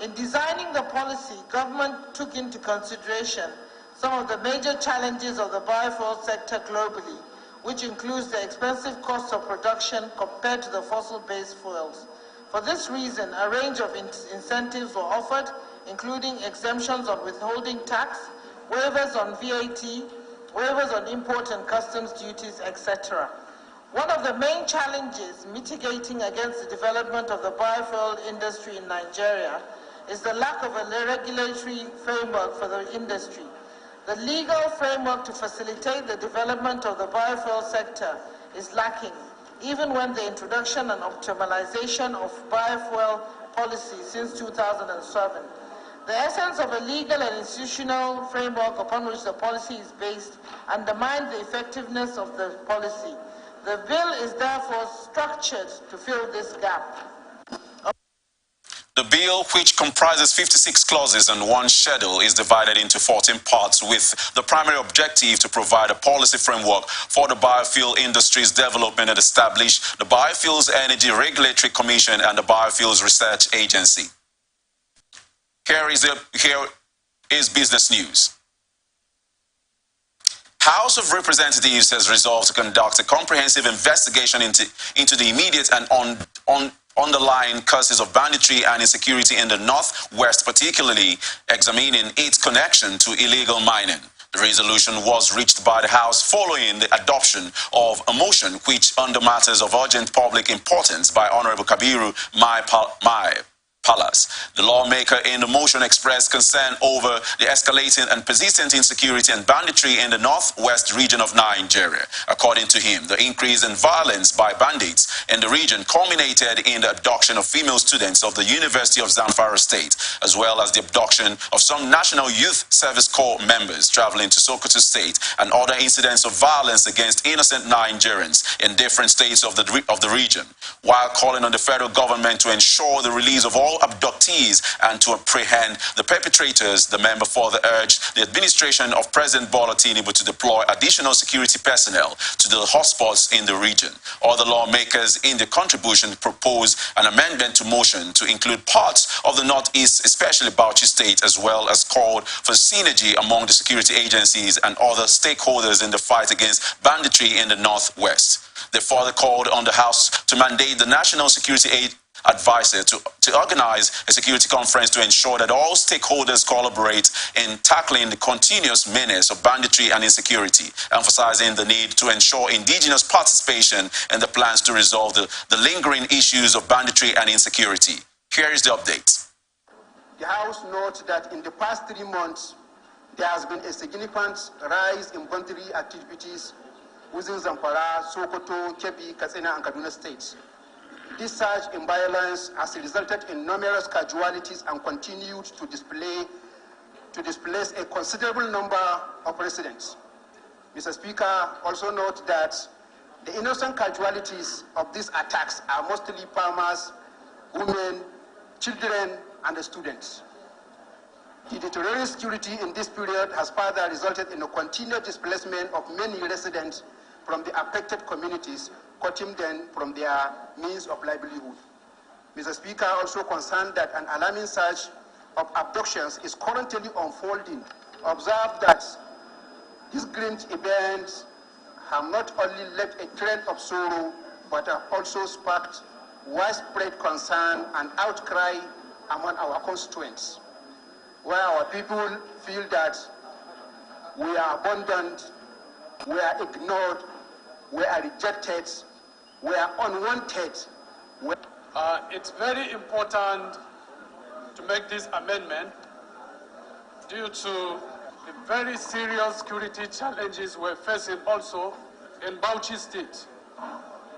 In designing the policy, government took into consideration some of the major challenges of the biofuel sector globally, which includes the expensive cost of production compared to the fossil-based fuels. For this reason, a range of incentives were offered, including exemptions on withholding tax, waivers on VAT, waivers on import and customs duties, etc. One of the main challenges mitigating against the development of the biofuel industry in Nigeria is the lack of a regulatory framework for the industry. The legal framework to facilitate the development of the biofuel sector is lacking, even when the introduction and optimization of biofuel policy since 2007. The essence of a legal and institutional framework upon which the policy is based undermines the effectiveness of the policy. The bill is therefore structured to fill this gap. The bill, which comprises 56 clauses and one schedule, is divided into 14 parts with the primary objective to provide a policy framework for the biofuel industry's development and establish the Biofuels Energy Regulatory Commission and the Biofuels Research Agency. Here is business news. House of Representatives has resolved to conduct a comprehensive investigation into the immediate and underlying causes of banditry and insecurity in the Northwest, particularly examining its connection to illegal mining. The resolution was reached by the House following the adoption of a motion which, under matters of urgent public importance by Honorable Kabiru Mai Palace. The lawmaker in the motion expressed concern over the escalating and persistent insecurity and banditry in the northwest region of Nigeria. According to him, the increase in violence by bandits in the region culminated in the abduction of female students of the University of Zamfara State, as well as the abduction of some National Youth Service Corps members traveling to Sokoto State, and other incidents of violence against innocent Nigerians in different states of the region, while calling on the federal government to ensure the release of all abductees and to apprehend the perpetrators. The member further urged the administration of President Bola Tinubu to deploy additional security personnel to the hotspots in the region. Other lawmakers in the contribution proposed an amendment to motion to include parts of the Northeast, especially Bauchi State, as well as called for synergy among the security agencies and other stakeholders in the fight against banditry in the Northwest. They further called on the House to mandate the National Security Advisor to organize a security conference to ensure that all stakeholders collaborate in tackling the continuous menace of banditry and insecurity, emphasizing the need to ensure indigenous participation in the plans to resolve the lingering issues of banditry and insecurity. Here is the update. The House notes that in the past 3 months, there has been a significant rise in banditry activities within Zamfara, Sokoto, Kebbi, Katsina, and Kaduna states. This surge in violence has resulted in numerous casualties and continued to displace a considerable number of residents. Mr. Speaker, also note that the innocent casualties of these attacks are mostly farmers, women, children, and the students. The deteriorating security in this period has further resulted in a continued displacement of many residents from the affected communities, cutting them from their means of livelihood. Mr. Speaker, also concerned that an alarming surge of abductions is currently unfolding. Observe that these grim events have not only left a trail of sorrow, but have also sparked widespread concern and outcry among our constituents, where our people feel that we are abandoned, we are ignored, we are rejected, we are unwanted. It's very important to make this amendment due to the very serious security challenges we're facing also in Bauchi State.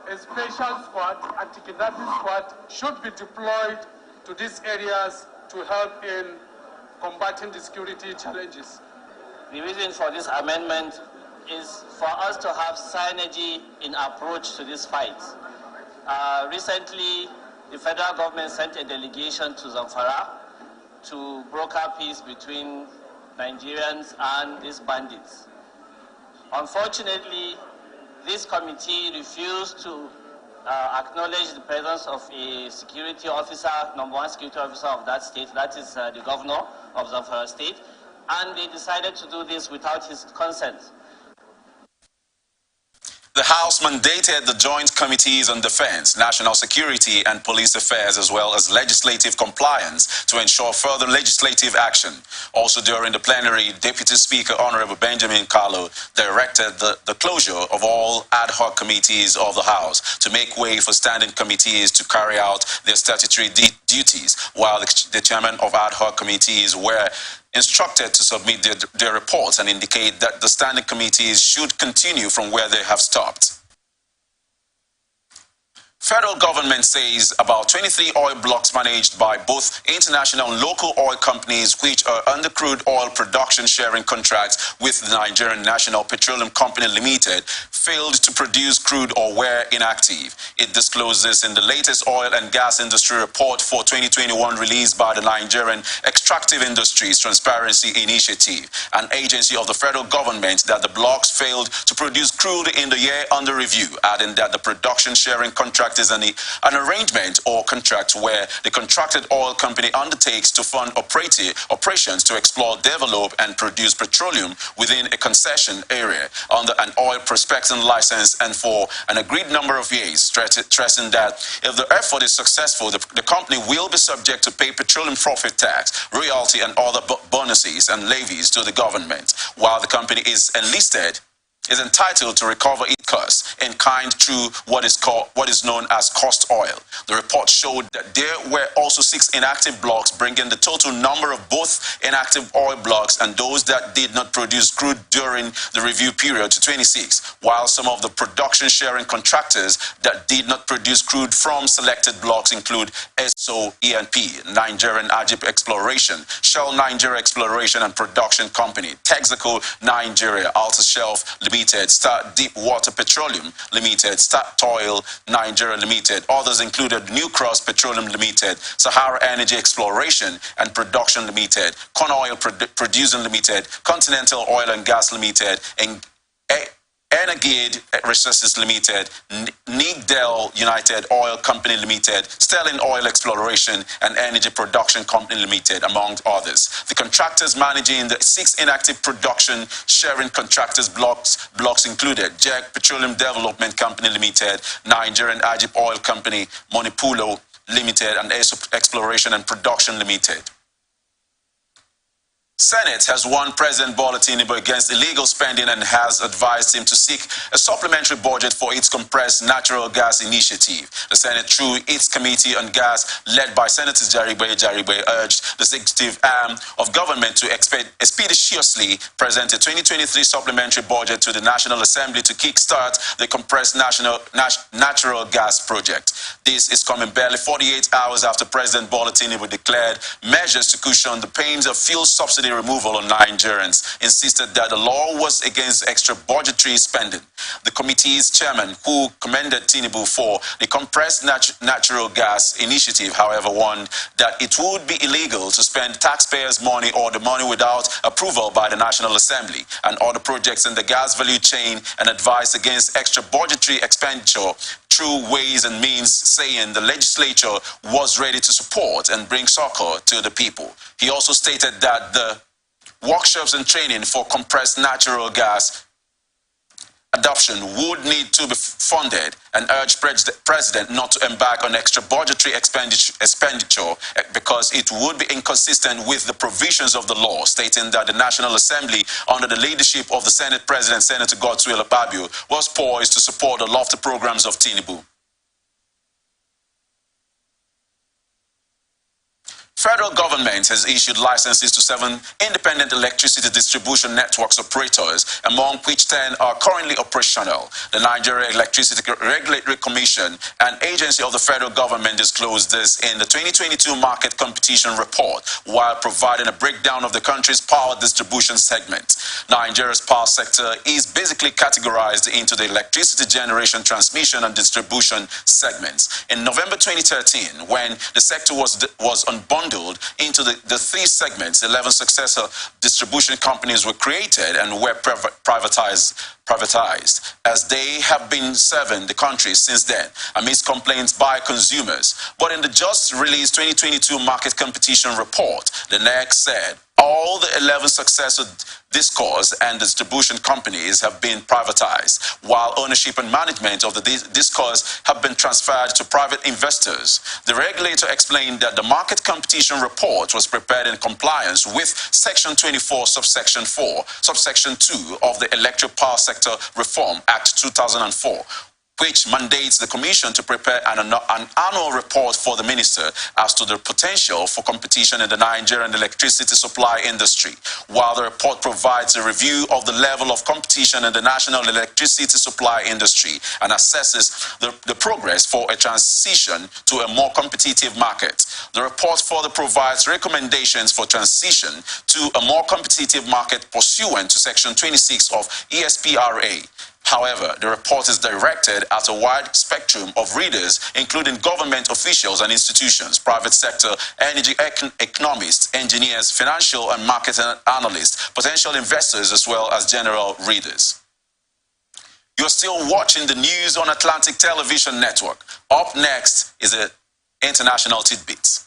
A special squad, anti-kidnapping squad, should be deployed to these areas to help in combating the security challenges. The reason for this amendment is for us to have synergy in approach to this fight. Recently, the federal government sent a delegation to Zamfara to broker peace between Nigerians and these bandits. Unfortunately, this committee refused to acknowledge the presence of a security officer, #1 security officer of that state, that is the governor of Zamfara State, and they decided to do this without his consent. The House mandated the Joint Committees on Defense, National Security and Police Affairs, as well as legislative compliance to ensure further legislative action. Also during the plenary, Deputy Speaker Honorable Benjamin Carlo directed the closure of all ad hoc committees of the House to make way for standing committees to carry out their statutory duties, while the chairman of ad hoc committees were instructed to submit their reports and indicate that the standing committees should continue from where they have stopped. Federal government says about 23 oil blocks managed by both international and local oil companies which are under crude oil production sharing contracts with the Nigerian National Petroleum Company Limited failed to produce crude or were inactive. It disclosed this in the latest oil and gas industry report for 2021 released by the Nigerian Extractive Industries Transparency Initiative, an agency of the federal government, that the blocks failed to produce crude in the year under review, adding that the production sharing contract is an arrangement or contract where the contracted oil company undertakes to fund operations to explore, develop, and produce petroleum within a concession area under an oil prospecting license and for an agreed number of years, stressing that if the effort is successful, the company will be subject to pay petroleum profit tax, royalty, and other bonuses and levies to the government, while the company is entitled to recover its costs in kind through what is known as cost oil. The report showed that there were also 6 inactive blocks, bringing the total number of both inactive oil blocks and those that did not produce crude during the review period to 26, while some of the production sharing contractors that did not produce crude from selected blocks include SOENP, Nigerian Ajip Exploration, Shell Nigeria Exploration and Production Company, Texaco Nigeria, Alta Shelf Limited, Star Deep Water Petroleum Limited, StarToil Nigeria Limited. Others included New Cross Petroleum Limited, Sahara Energy Exploration and Production Limited, Con Oil Producing Limited, Continental Oil and Gas Limited, and Energade Resources Limited, Nigdel United Oil Company Limited, Sterling Oil Exploration and Energy Production Company Limited, among others. The contractors managing the 6 inactive production sharing contractors blocks included JEC Petroleum Development Company Limited, Nigerian Ajip Oil Company, Monipulo Limited, and Exploration and Production Limited. Senate has warned President Bola Tinubu against illegal spending and has advised him to seek a supplementary budget for its compressed natural gas initiative. The Senate, through its Committee on Gas, led by Senators Jaribe, urged the executive arm of government to expeditiously present a 2023 supplementary budget to the National Assembly to kickstart the compressed natural gas project. This is coming barely 48 hours after President Bola Tinubu declared measures to cushion the pains of fuel subsidy removal on Nigerians, insisted that the law was against extra budgetary spending. The committee's chairman, who commended Tinubu for the compressed natural gas initiative, however, warned that it would be illegal to spend taxpayers' money or the money without approval by the National Assembly and other projects in the gas value chain, and advised against extra budgetary expenditure through ways and means, saying the legislature was ready to support and bring succor to the people. He also stated that the workshops and training for compressed natural gas adoption would need to be funded, and urged President not to embark on extra budgetary expenditure because it would be inconsistent with the provisions of the law, stating that the National Assembly, under the leadership of the Senate President, Senator Godswill Akpabio, was poised to support the lofty programs of Tinubu. Federal government has issued licenses to 7 independent electricity distribution networks operators, among which 10 are currently operational. The Nigeria Electricity Regulatory Commission, an agency of the federal government, disclosed this in the 2022 Market Competition Report, while providing a breakdown of the country's power distribution segment. Nigeria's power sector is basically categorized into the electricity generation, transmission, and distribution segments. In November 2013, when the sector was unbundled into the 3 segments, 11 successor distribution companies were created and were privatized privatized, as they have been serving the country since then, amidst complaints by consumers. But in the just released 2022 Market Competition Report, the NEC said all the 11 successor discos and distribution companies have been privatized, while ownership and management of the discos have been transferred to private investors. The regulator explained that the Market Competition Report was prepared in compliance with Section 24, Subsection 4, Subsection 2 of the Electric Power Sector Reform Act 2004, which mandates the Commission to prepare an annual report for the Minister as to the potential for competition in the Nigerian electricity supply industry, while the report provides a review of the level of competition in the national electricity supply industry and assesses the progress for a transition to a more competitive market. The report further provides recommendations for transition to a more competitive market pursuant to Section 26 of ESPRA. However, the report is directed at a wide spectrum of readers, including government officials and institutions, private sector, energy economists, engineers, financial and market analysts, potential investors, as well as general readers. You're still watching the news on Atlantic Television Network. Up next is an international tidbit.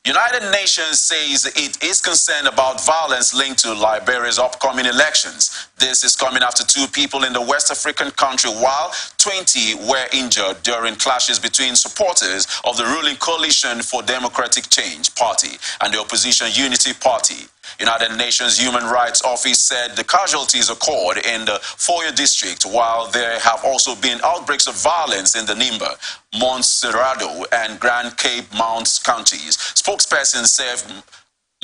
United Nations says it is concerned about violence linked to Liberia's upcoming elections. This is coming after 2 people in the West African country, while 20 were injured during clashes between supporters of the ruling Coalition for Democratic Change Party and the opposition Unity Party. United Nations Human Rights Office said the casualties occurred in the Foyo district, while there have also been outbreaks of violence in the Nimba, Montserrado, and Grand Cape Mount counties. Spokesperson Seth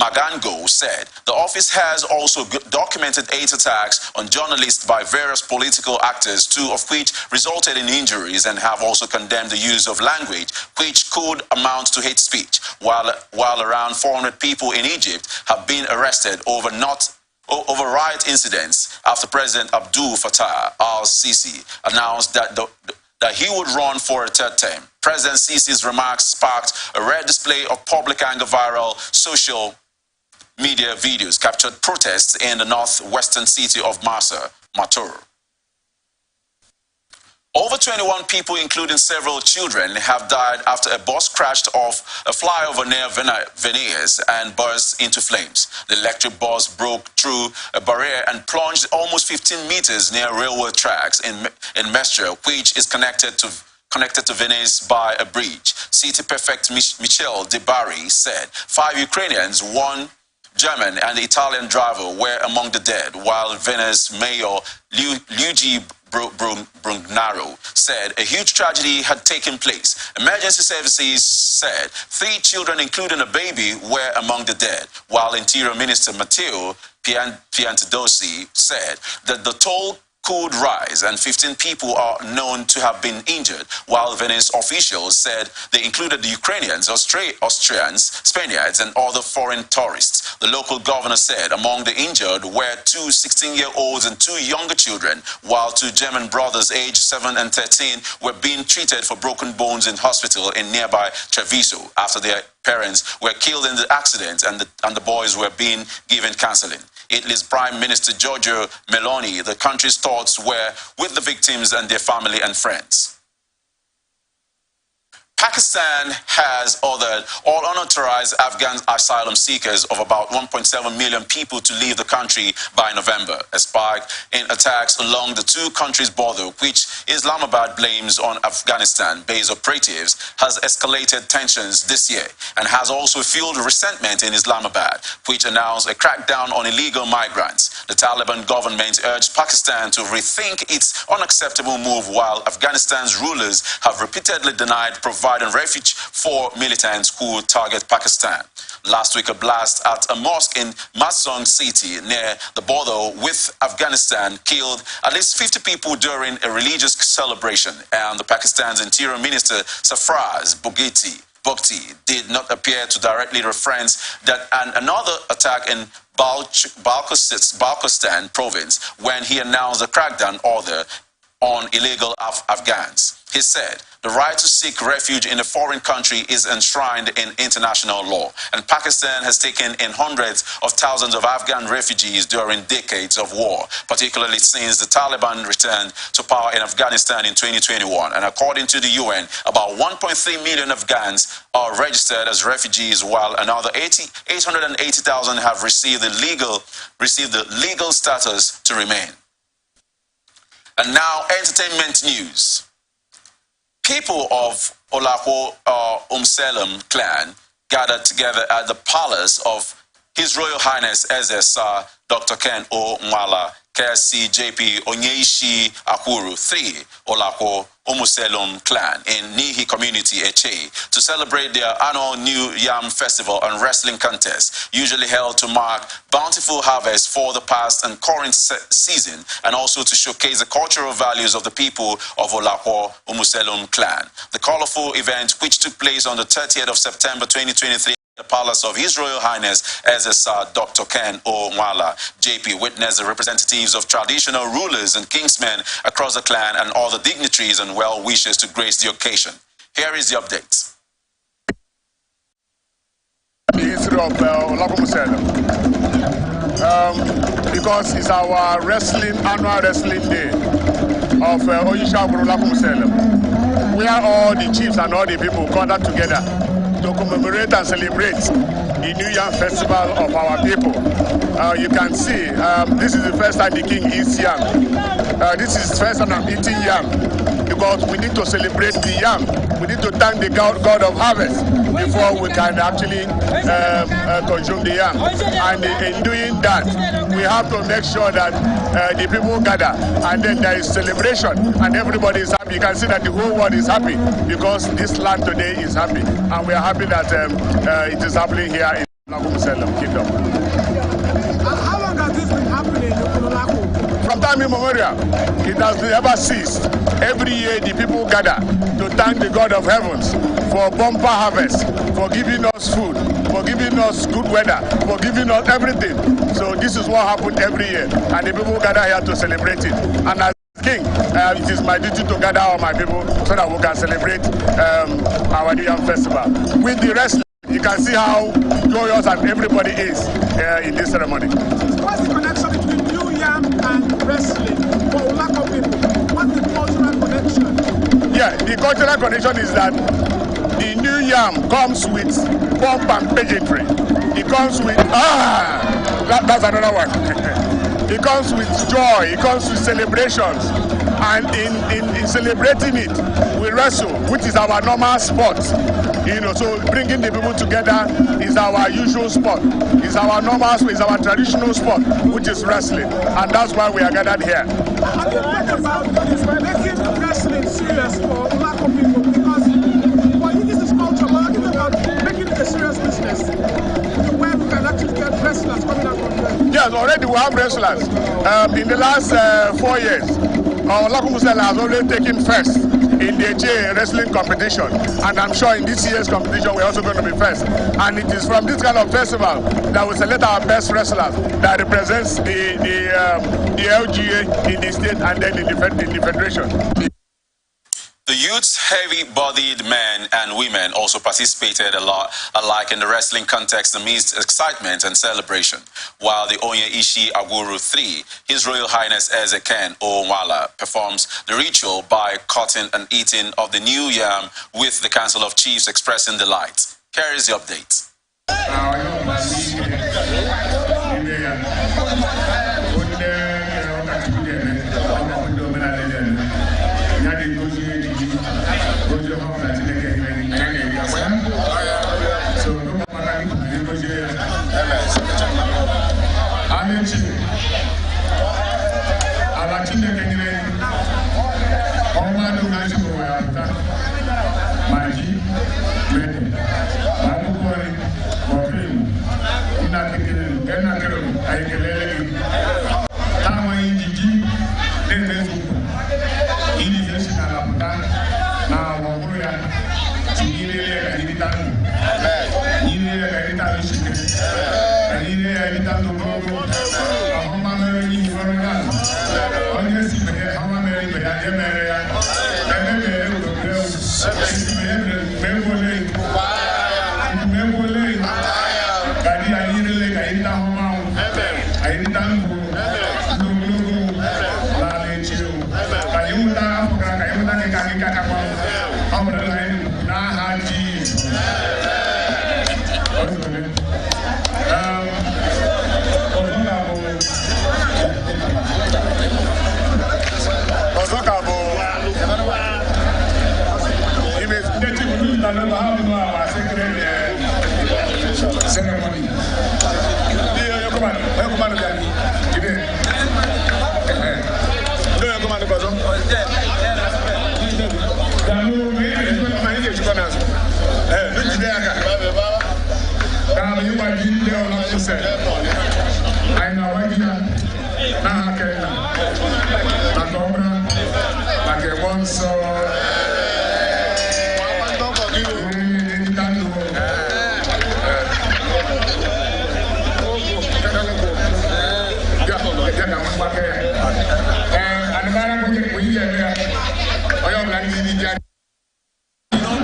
Magango said the office has also documented 8 attacks on journalists by various political actors, 2 of which resulted in injuries, and have also condemned the use of language which could amount to hate speech, while around 400 people in Egypt have been arrested over riot incidents after President Abdul Fattah al-Sisi announced that he would run for a 3rd term. President Sisi's remarks sparked a rare display of public anger. Viral social media videos captured protests in the northwestern city of Maturu. Over 21 people, including several children, have died after a bus crashed off a flyover near Venice and burst into flames. The electric bus broke through a barrier and plunged almost 15 meters near railway tracks in Mestre, which is connected to Venice by a bridge. City Prefect Michel De Bari said 5 Ukrainians, 1 German and the Italian driver were among the dead, while Venice Mayor Luigi Brugnaro said a huge tragedy had taken place. Emergency services said 3 children, including a baby, were among the dead, while Interior Minister Matteo Piantedosi said that the toll could rise and 15 people are known to have been injured, while Venice officials said they included the Ukrainians, Austrians, Spaniards, and other foreign tourists. The local governor said among the injured were 2 16-year-olds and 2 younger children, while 2 German brothers aged 7 and 13 were being treated for broken bones in hospital in nearby Treviso after their parents were killed in the accident and the boys were being given counseling. Italy's Prime Minister Giorgio Meloni, the country's thoughts were with the victims and their family and friends. Pakistan has ordered all unauthorized Afghan asylum seekers of about 1.7 million people to leave the country by November. A spike in attacks along the 2 countries' border, which Islamabad blames on Afghanistan-based operatives, has escalated tensions this year and has also fueled resentment in Islamabad, which announced a crackdown on illegal migrants. The Taliban government urged Pakistan to rethink its unacceptable move, while Afghanistan's rulers have repeatedly denied providing refuge for militants who target Pakistan. Last week, a blast at a mosque in Masong city near the border with Afghanistan killed at least 50 people during a religious celebration, and the Pakistan's Interior Minister Sarfraz Bugti did not appear to directly reference that another attack in Balochistan province when he announced a crackdown order on illegal Afghans. He said, the right to seek refuge in a foreign country is enshrined in international law, and Pakistan has taken in hundreds of thousands of Afghan refugees during decades of war, particularly since the Taliban returned to power in Afghanistan in 2021. And according to the UN, about 1.3 million Afghans are registered as refugees, while another 880,000 have received the legal status to remain. And now, entertainment news. People of Olako Umselem clan gathered together at the palace of His Royal Highness Eze Dr. Ken O. Nwala KSC JP Onyeishi Akuru 3 Olako Umuselum clan in Nihi community Eche to celebrate their annual New Yam Festival and wrestling contest, usually held to mark bountiful harvest for the past and current season, and also to showcase the cultural values of the people of Olako Umuselum clan. The colorful event, which took place on the 30th of September 2023, the palace of His Royal Highness SSR Dr. Ken O. Nwala JP, witnessed the representatives of traditional rulers and kingsmen across the clan and all the dignitaries and well-wishers to grace the occasion. Here is the update. The history of Olako Umuselem, because it's our annual wrestling day of Oyisha Olako Umuselem, where all the chiefs and all the people gathered together to commemorate and celebrate the New Yam Festival of our people. You can see, this is the first time the king eats yam. This is the first time I'm eating yam, because we need to celebrate the yam. We need to thank the God of harvest before we can actually consume the yam. And in doing that, we have to make sure that the people gather, and then there is celebration, and everybody is happy. You can see that the whole world is happy because this land today is happy, and we are happy that it is happening here in Olako Umuselem Kingdom. How long has this been happening in Olako? From time immemorial, it has never ceased. Every year the people gather to thank the God of heavens for bumper harvest, for giving us food, for giving us good weather, for giving us everything. So this is what happened every year, and the people gather here to celebrate it. And as king, it is my duty to gather all my people so that we can celebrate our New Yam Festival. With the wrestling, you can see how joyous and everybody is in this ceremony. What's the connection between New Yam and wrestling for Olako people? What's the cultural connection? Yeah, the cultural connection is that the New Yam comes with pomp and pageantry. It comes with, that's another one. It comes with joy, it comes with celebrations. And in celebrating it, we wrestle, which is our normal sport. So bringing the people together is our usual sport. It's our normal sport, it's our traditional sport, which is wrestling. And that's why we are gathered here. Have you thought about this, making wrestling serious for Olako people? Because for you, this is culture, but I'm thinking about making it a serious business, where we can actually get wrestlers coming out from there. Yes, already we have wrestlers. In the last 4 years, Olako Umuselem has already taken first in the Eche wrestling competition, and I'm sure in this year's competition we're also going to be first. And it is from this kind of festival that we select our best wrestlers that represents the LGA in the state and then in the federation. The youth's heavy-bodied men and women also participated alike in the wrestling contest amidst excitement and celebration, while the Onyeishi Aguru 3, His Royal Highness Eze Ken O. Nwala, performs the ritual by cutting and eating of the new yam, with the Council of Chiefs expressing delight. Here is the update.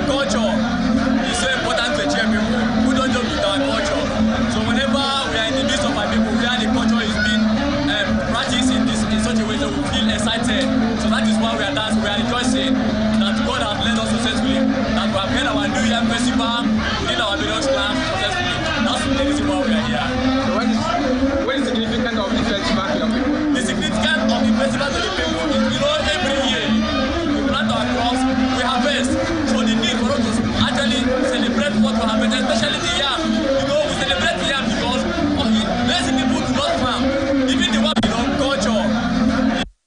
Culture is so important to achieve people who don't joke with our culture. So whenever we are in the midst of our people where the culture is being practiced in such a way that we feel excited. So that is why we are dancing, we are rejoicing that God has led us successfully, that we have held our New Year festival within our various class successfully. That's the reason why we are here. So what is the significance of this festival to your people? The significance of the festival to the people is, you know, every year we plant our crops, we harvest. So the need for us to actually celebrate what we have, especially the yam. You know, we celebrate the yam because many people do not farm. Even the one, you know, culture.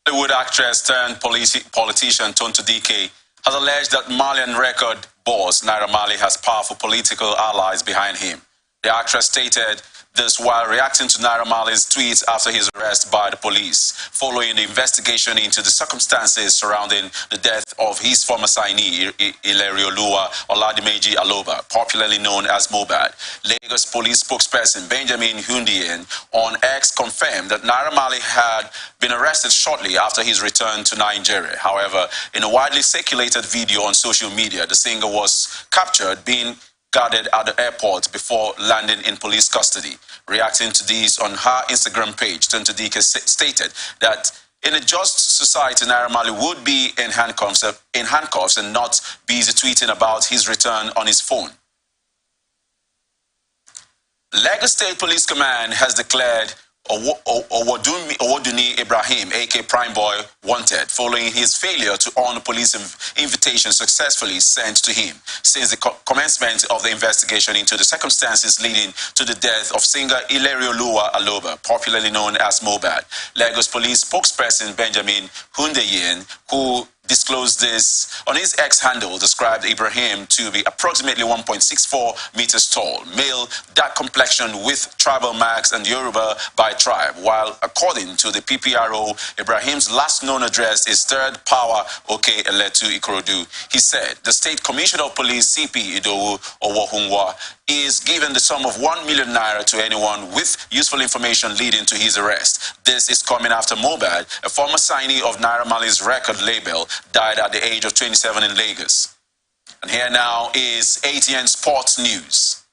Hollywood actress turned politician Tonto Dike has alleged that Malian record boss Naira Marley has powerful political allies behind him. The actress stated this while reacting to Naira Marley's tweets after his arrest by the police, following the investigation into the circumstances surrounding the death of his former signee, Ilerioluwa Oladimeji Aloba, popularly known as Mohbad. Lagos police spokesperson Benjamin Hundeyin on X confirmed that Naira Marley had been arrested shortly after his return to Nigeria. However, in a widely circulated video on social media, the singer was captured being guarded at the airport before landing in police custody. Reacting to this on her Instagram page, Tonto Dike stated that in a just society, Naira Marley would be in handcuffs and not busy tweeting about his return on his phone. Lagos State Police Command has declared Owodunni Ibrahim, aka Prime Boy, wanted following his failure to honor police invitation successfully sent to him since the commencement of the investigation into the circumstances leading to the death of singer Ilerioluwa Aloba, popularly known as Mohbad. Lagos Police spokesperson Benjamin Hundeyin, who disclosed this on his X handle, described Ibrahim to be approximately 1.64 meters tall, male, dark complexion with tribal marks and Yoruba by tribe, while according to the PPRO, Ibrahim's last known address is 3rd Power Oke Eletu Ikorodu. He said the State Commissioner of Police CP Idowu Owohunwa is given the sum of 1 million naira to anyone with useful information leading to his arrest. This is coming after Mohbad, a former signee of Naira Marley's record label, died at the age of 27 in Lagos. And here now is ATN Sports News.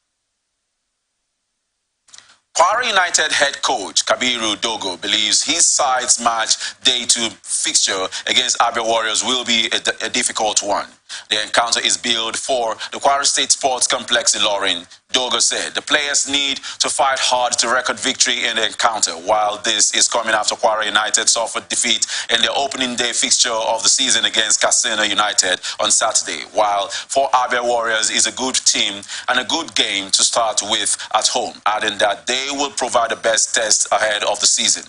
Kwara United head coach Kabiru Dogo believes his side's match day 2 fixture against Abia Warriors will be a difficult one. The encounter is billed for the Kwara State Sports Complex in Ilorin. Dogo said the players need to fight hard to record victory in the encounter, while this is coming after Kwara United suffered defeat in their opening day fixture of the season against Katsina United on Saturday, while for Abia Warriors is a good team and a good game to start with at home, adding that they will provide the best test ahead of the season.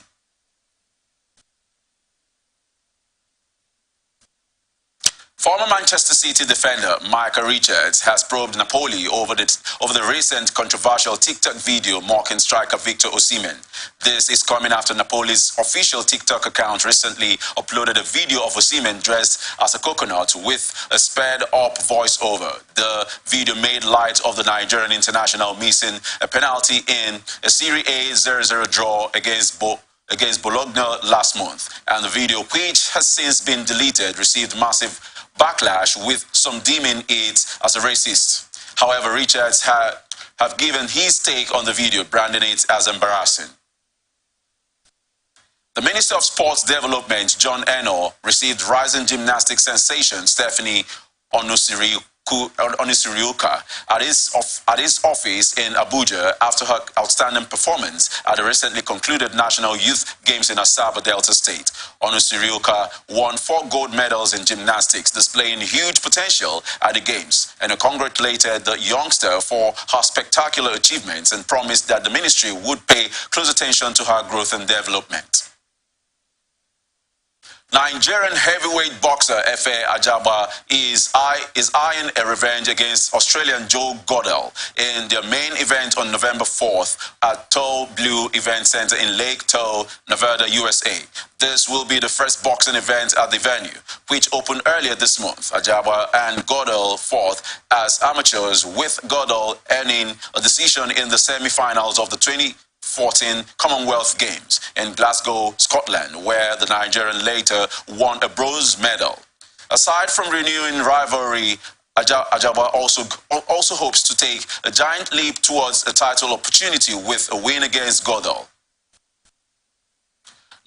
Former Manchester City defender Michael Richards has probed Napoli over the recent controversial TikTok video mocking striker Victor Osimhen. This is coming after Napoli's official TikTok account recently uploaded a video of Osimhen dressed as a coconut with a sped-up voiceover. The video made light of the Nigerian international missing a penalty in a Serie A 0-0 draw against Bologna last month, and the video, which has since been deleted, received massive backlash, with some deeming it as a racist. However, Richards have given his take on the video, branding it as embarrassing. The Minister of Sports Development, John Eno, received rising gymnastics sensation Stephanie Onusiriuka at his office in Abuja after her outstanding performance at the recently concluded National Youth Games in Asaba, Delta State. Onusiriuka won 4 gold medals in gymnastics, displaying huge potential at the Games, and congratulated the youngster for her spectacular achievements and promised that the ministry would pay close attention to her growth and development. Nigerian heavyweight boxer Efe Ajagba is eyeing a revenge against Australian Joe Goddell in their main event on November 4th at Toll Blue Event Center in Lake Toll, Nevada, USA. This will be the first boxing event at the venue, which opened earlier this month. Ajagba and Goddell fought as amateurs, with Goddell earning a decision in the semi-finals of the 2014 Commonwealth Games in Glasgow, Scotland, where the Nigerian later won a bronze medal. Aside from renewing rivalry, Ajagba also hopes to take a giant leap towards a title opportunity with a win against Goddell.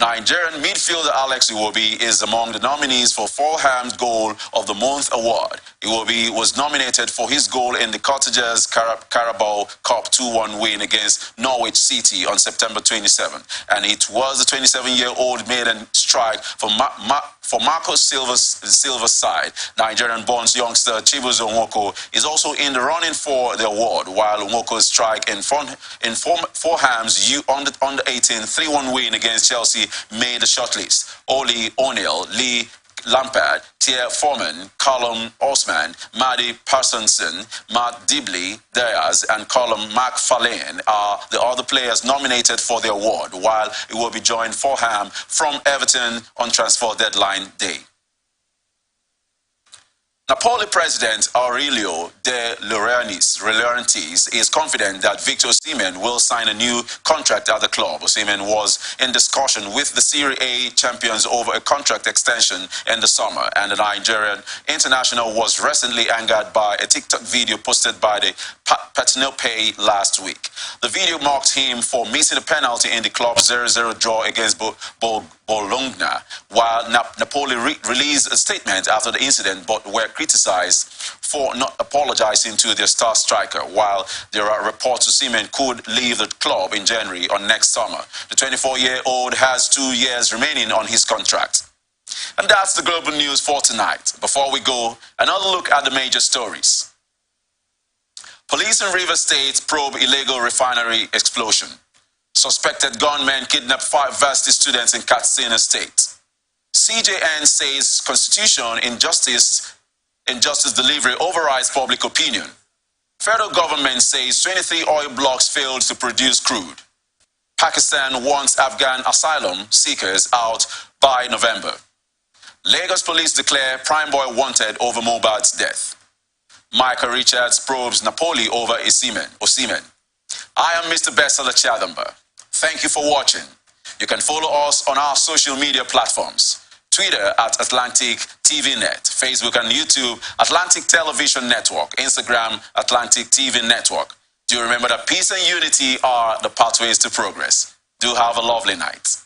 Nigerian midfielder Alex Iwobi is among the nominees for Fulham's Goal of the Month award. Iwobi was nominated for his goal in the Cottagers Carabao Cup 2-1 win against Norwich City on September 27, and it was the 27-year-old maiden strike for Marco Silva's side. Nigerian-born youngster Chibuzo Nwoko is also in the running for the award, while Nwoko's strike in Fulham's under-18 3-1 win against Chelsea made the shortlist. Oli O'Neill, Lee Lampard, Thierry Foreman, Callum Osman, Maddie Parsonson, Matt Dibley, Diaz, and Callum McFarlane are the other players nominated for the award, while it will be joined Fulham from Everton on transfer deadline day. Napoli President Aurelio De Laurentiis is confident that Victor Osimhen will sign a new contract at the club. Osimhen was in discussion with the Serie A champions over a contract extension in the summer, and the Nigerian international was recently angered by a TikTok video posted by the Partenope last week. The video mocked him for missing a penalty in the club's 0-0 draw against Bologna, while Napoli released a statement after the incident, but were criticized for not apologizing to their star striker, while there are reports Osimhen could leave the club in January or next summer. The 24-year-old has 2 years remaining on his contract. And that's the global news for tonight. Before we go, another look at the major stories. Police in Rivers State probe illegal refinery explosion. Suspected gunmen kidnapped 5 varsity students in Katsina State. CJN says constitution injustice delivery overrides public opinion. Federal government says 23 oil blocks failed to produce crude. Pakistan wants Afghan asylum seekers out by November. Lagos police declare prime boy wanted over Mohbad's death. Michael Richards probes Napoli over Osimhen. I am Mr. Bestseller Chadamba. Thank you for watching. You can follow us on our social media platforms. Twitter at Atlantic TV Net, Facebook and YouTube, Atlantic Television Network, Instagram, Atlantic TV Network. Do remember that peace and unity are the pathways to progress. Do have a lovely night.